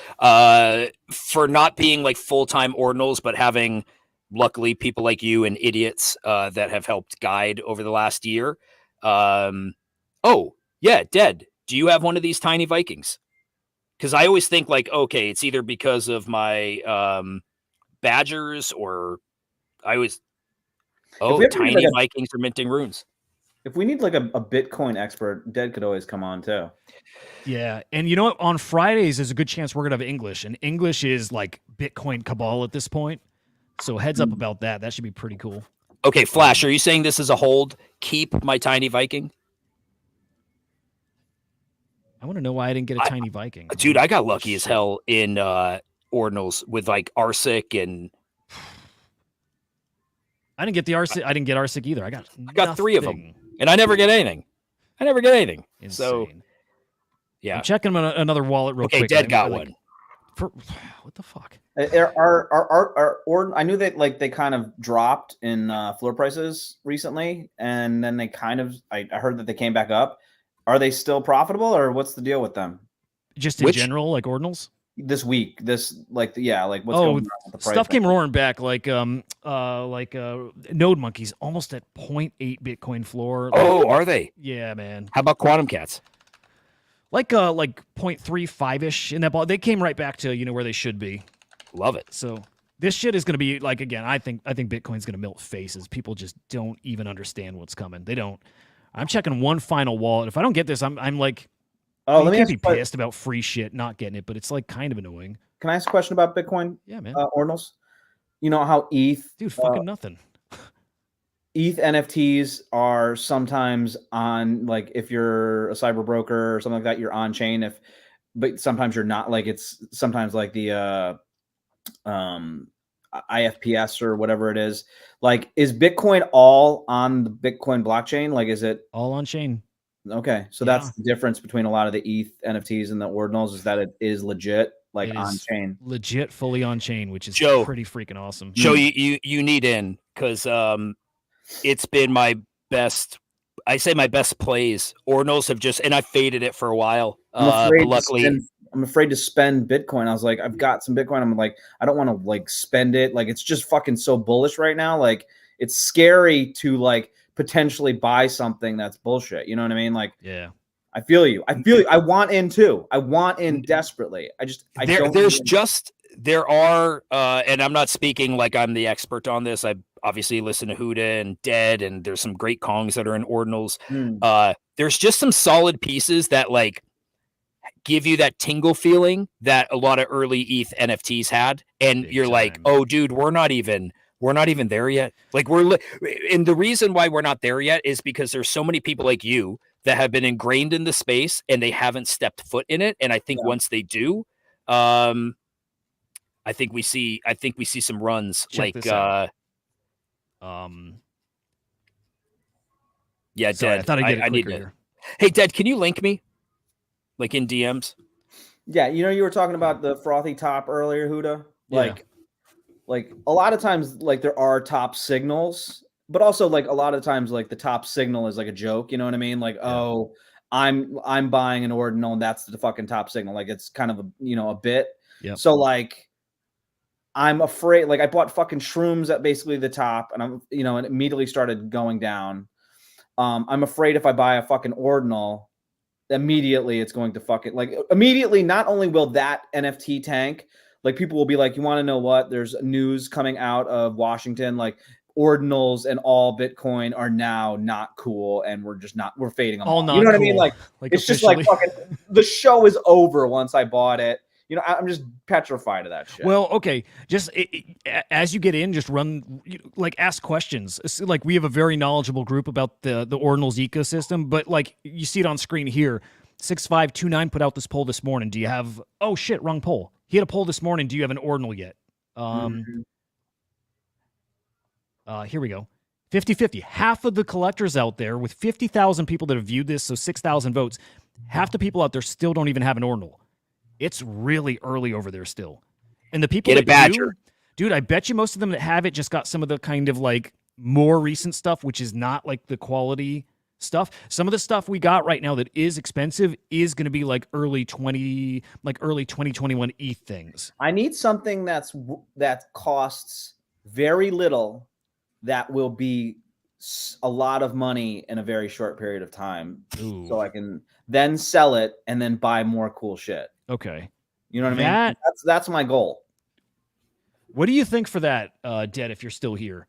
For not being like full-time ordinals, but having luckily people like you and idiots that have helped guide over the last year. Oh, yeah, Dead. Do you have one of these Tiny Vikings? Because I always think like, okay, it's either because of my Badgers or I always. Oh, we ever Tiny need, like, Vikings are minting runes. If we need like a Bitcoin expert, Dead could always come on too. Yeah, and you know what? On Fridays, there's a good chance we're gonna have English, and English is like Bitcoin cabal at this point. So heads up about that. That should be pretty cool. Okay, Flash, are you saying this is a hold? Keep my Tiny Viking? I want to know why I didn't get a Tiny Viking. Dude, I got lucky as hell in ordinals with like Arsic and I didn't get the Arsic. I didn't get Arsic either. I got 3 of them, nothing. and I never get anything. So Insane. yeah, I'm checking another wallet real okay, quick. Dead got one. what the fuck? I knew that like they kind of dropped in floor prices recently, and then they kind of I heard that they came back up. Are they still profitable, or what's the deal with them Just in general, like ordinals? this week? This like like what's Oh, going on with the price? stuff came roaring back like node monkeys almost at 0.8 Bitcoin floor. Oh, are they? Yeah, man. How about quantum cats? Like 0.35 ish in that ball. They came right back to where they should be. Love it. So this shit is going to be like, again, I think Bitcoin's going to melt faces. People just don't even understand what's coming. They don't. I'm checking one final wallet. If I don't get this, I'm like, oh, you can't be pissed about free shit not getting it, but it's like kind of annoying. Can I ask a question about Bitcoin? Yeah, man. Ordinals. You know how ETH, dude, fucking nothing. ETH NFTs are sometimes on, like, if you're a cyber broker or something like that, you're on chain. But sometimes you're not. Like, it's sometimes like the IFPS or whatever it is. Like, is Bitcoin all on the Bitcoin blockchain? Like, is it all on chain? Okay, so that's the difference between a lot of the ETH NFTs and the ordinals, is that it is legit, like on chain, legit, fully on chain, which is pretty freaking awesome. Joe, you need in because it's been my best. I say my best plays. Ordinals have just, and I faded it for a while. Luckily, I'm afraid to spend Bitcoin. I was like, I've got some Bitcoin. I'm like, I don't want to like spend it. Like, it's just fucking so bullish right now. Like, it's scary to like potentially buy something that's bullshit. You know what I mean? Like, yeah, I feel you. I want in too. I want in desperately. There are, and I'm not speaking like I'm the expert on this. I obviously listen to Huda and Dead, and there's some great Kongs that are in ordinals. There's just some solid pieces that like give you that tingle feeling that a lot of early ETH NFTs had, and you're like, oh, dude, we're not even there yet. Like and the reason why we're not there yet is because there's so many people like you that have been ingrained in the space and they haven't stepped foot in it. And I think once they do, I think we see some runs. Check like this out. Yeah, sorry, Dead. I thought I'd get it I need quicker. Hey, Dead, can you link me? Like in DMs? Yeah, you were talking about the frothy top earlier, Huda. Like a lot of times, like there are top signals, but also like a lot of times, like the top signal is like a joke. You know what I mean? Like, oh, I'm buying an ordinal, and that's the fucking top signal. Like, it's kind of a bit. Yeah. So like, I'm afraid. Like, I bought fucking shrooms at basically the top, and I'm and immediately started going down. I'm afraid if I buy a fucking ordinal, immediately it's going to fucking immediately. Not only will that NFT tank. Like, people will be like, you want to know what? There's news coming out of Washington, like ordinals and all Bitcoin are now not cool, and we're fading them all. Not you know what cool. I mean? Like it's officially. just like fucking the show is over once I bought it. I'm just petrified of that shit. Well, okay. Just as you get in, just ask questions. Like, we have a very knowledgeable group about the ordinals ecosystem, but like you see it on screen here. 6529 put out this poll this morning. Do you have? Oh shit, wrong poll. He had a poll this morning. Do you have an ordinal yet? Here we go. 50-50. Half of the collectors out there, with 50,000 people that have viewed this, so 6,000 votes, half the people out there still don't even have an ordinal. It's really early over there still. And the people Get a badger. Dude, I bet you most of them that have it just got some of the kind of like more recent stuff, which is not like the quality stuff. Some of the stuff we got right now that is expensive is going to be like early 2021 ETH things. I need something that costs very little, that will be a lot of money in a very short period of time. Ooh. So I can then sell it and then buy more cool shit. Okay. You know what I mean? That's my goal. What do you think for that, Dead, if you're still here?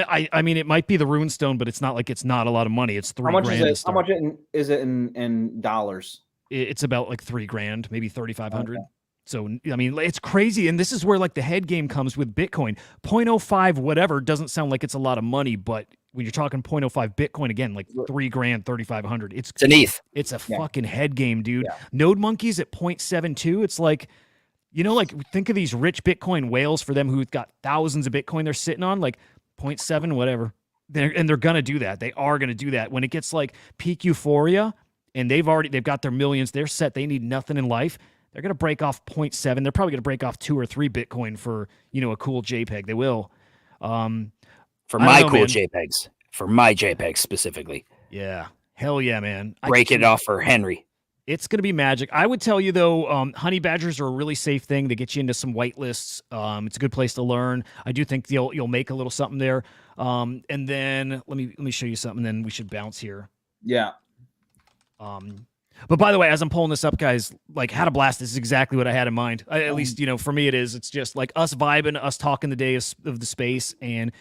I mean, it might be the runestone, but it's not like it's not a lot of money. It's $3,000. How much is it in dollars? It's about like $3,000, maybe 3,500. Okay. So, I mean, it's crazy. And this is where like the head game comes with Bitcoin. 0.05 whatever doesn't sound like it's a lot of money, but when you're talking 0.05 Bitcoin, again, like $3,000, 3,500, it's an ETH. It's a fucking head game, dude. Yeah. Node monkeys at 0.72. It's like, like think of these rich Bitcoin whales, for them who've got thousands of Bitcoin they're sitting on, like 0.7, whatever. They're going to do that. They are going to do that. When it gets like peak euphoria and they've got their millions, they're set, they need nothing in life, They're going to break off 0.7. They're probably going to break off 2 or 3 Bitcoin for, a cool JPEG. They will. For I my don't know, cool man. JPEGs. For my JPEGs specifically. Yeah. Hell yeah, man. Break it off for Henry. It's going to be magic. I would tell you, though, honey badgers are a really safe thing. They get you into some whitelists. It's a good place to learn. I do think you'll make a little something there. And then let me show you something. Then we should bounce here. Yeah. But by the way, as I'm pulling this up, guys, like Had a Blast, this is exactly what I had in mind. At least, for me it is. It's just like us vibing, us talking the day of the space. And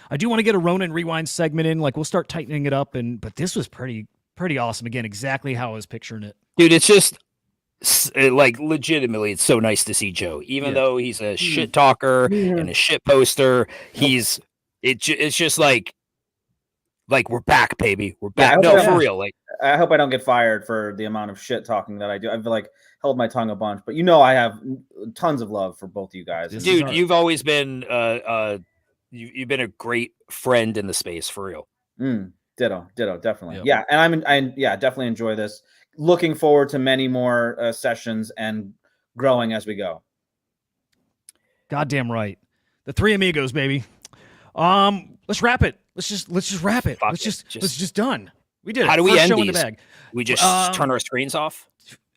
I do want to get a Ronin Rewind segment in. Like we'll start tightening it up. But this was pretty awesome. Again, exactly how I was picturing it. Dude, it's just like legitimately, it's so nice to see Joe. Even though he's a shit talker and a shit poster, it's just like we're back, baby. We're back. Yeah, for real. Like I hope I don't get fired for the amount of shit talking that I do. I've held my tongue a bunch, but I have tons of love for both of you guys. Dude, you've always been you've been a great friend in the space, for real. Ditto, definitely. Yep. Yeah, and I definitely enjoy this. Looking forward to many more sessions and growing as we go. Goddamn right. The Three Amigos, baby. Let's wrap it. Let's just wrap it. Let's just done. We did it. How do we First end show these? in the bag. We just turn our screens off.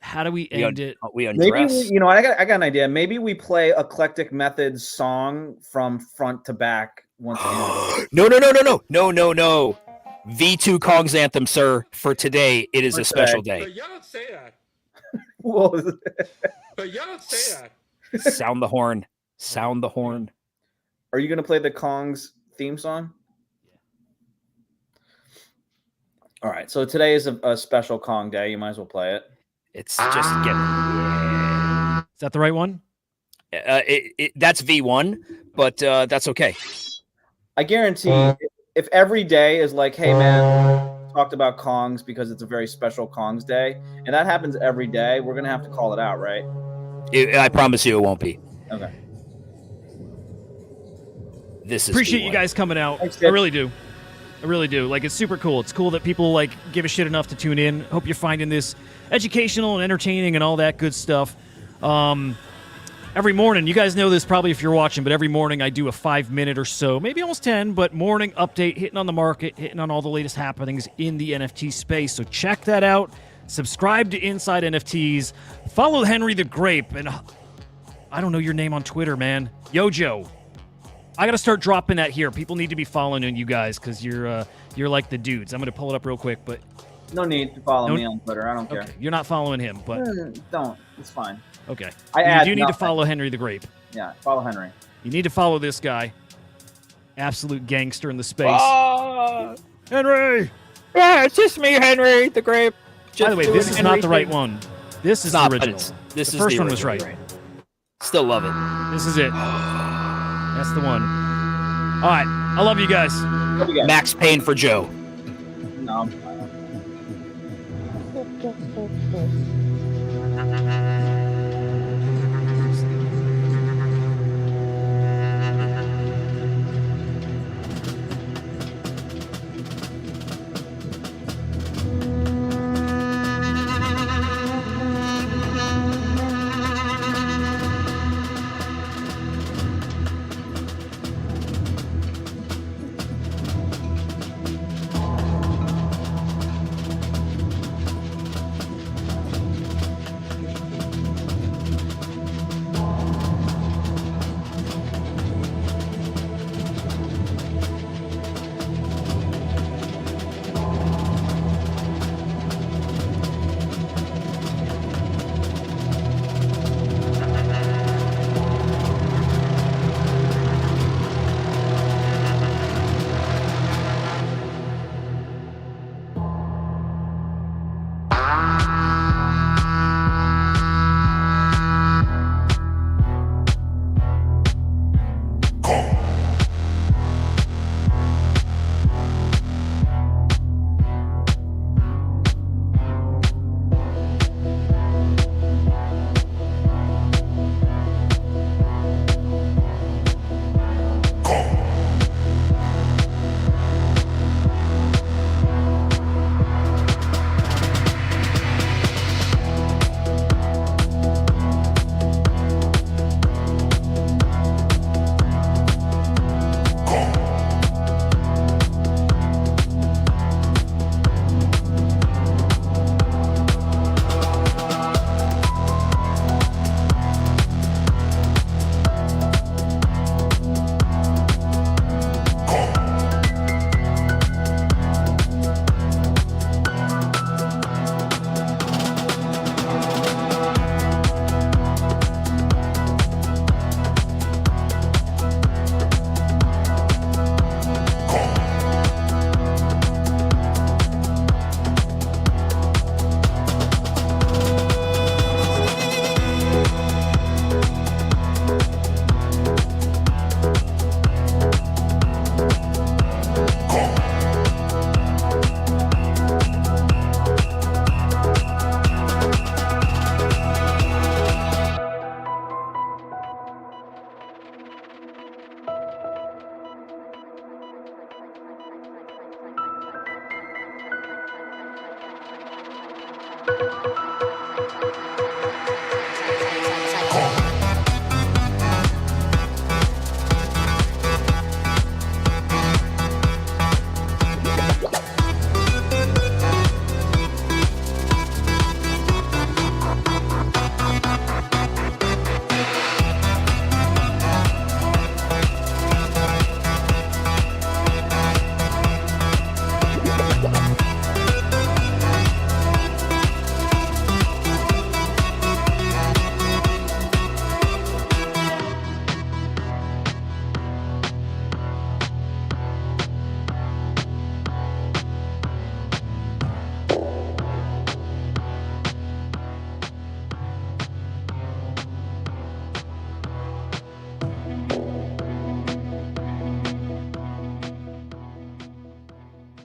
How do we end it? We undress. Maybe I got an idea. Maybe we play Eclectic Method's song from front to back once again. No. V2 Kong's anthem, sir. For today, it is a special day. But y'all don't say that. Whoa. But y'all don't say that. Sound the horn. Sound the horn. Are you gonna play the Kong's theme song? All right. So today is a special Kong day. You might as well play it. It's just getting. Is that the right one? That's V1, but that's okay. I guarantee if every day is like, hey man, talked about Kongs because it's a very special Kongs day, and that happens every day, we're gonna have to call it out, right? I promise you, it won't be. Okay. This is Appreciate V1. you guys coming out. Thanks, I Dave. really do. I really do. Like, it's super cool. It's cool that people give a shit enough to tune in. Hope you're finding this educational and entertaining and all that good stuff. Every morning, you guys know this probably if you're watching, but every morning I do a 5-minute or so, maybe almost 10, but morning update, hitting on the market, hitting on all the latest happenings in the NFT space. So check that out. Subscribe to Inside NFTs. Follow Henry the Grape. And I don't know your name on Twitter, man. Yojo. I got to start dropping that here. People need to be following you guys because you're like the dudes. I'm going to pull it up real quick, but No need to follow me on Twitter. I don't care. okay, you're not following him, but Don't. It's fine. okay. I You add do need to nothing. follow Henry the Grape. Yeah. Follow Henry. You need to follow this guy. Absolute gangster in the space. Oh, Henry! yeah, it's just me, Henry the Grape. By the way, this is not the right one. This is the original. This The is first the one was original, right. Still love it. This is it. That's the one. All right. I love you guys. Love you guys. Max Payne for Joe. No, I'm fine.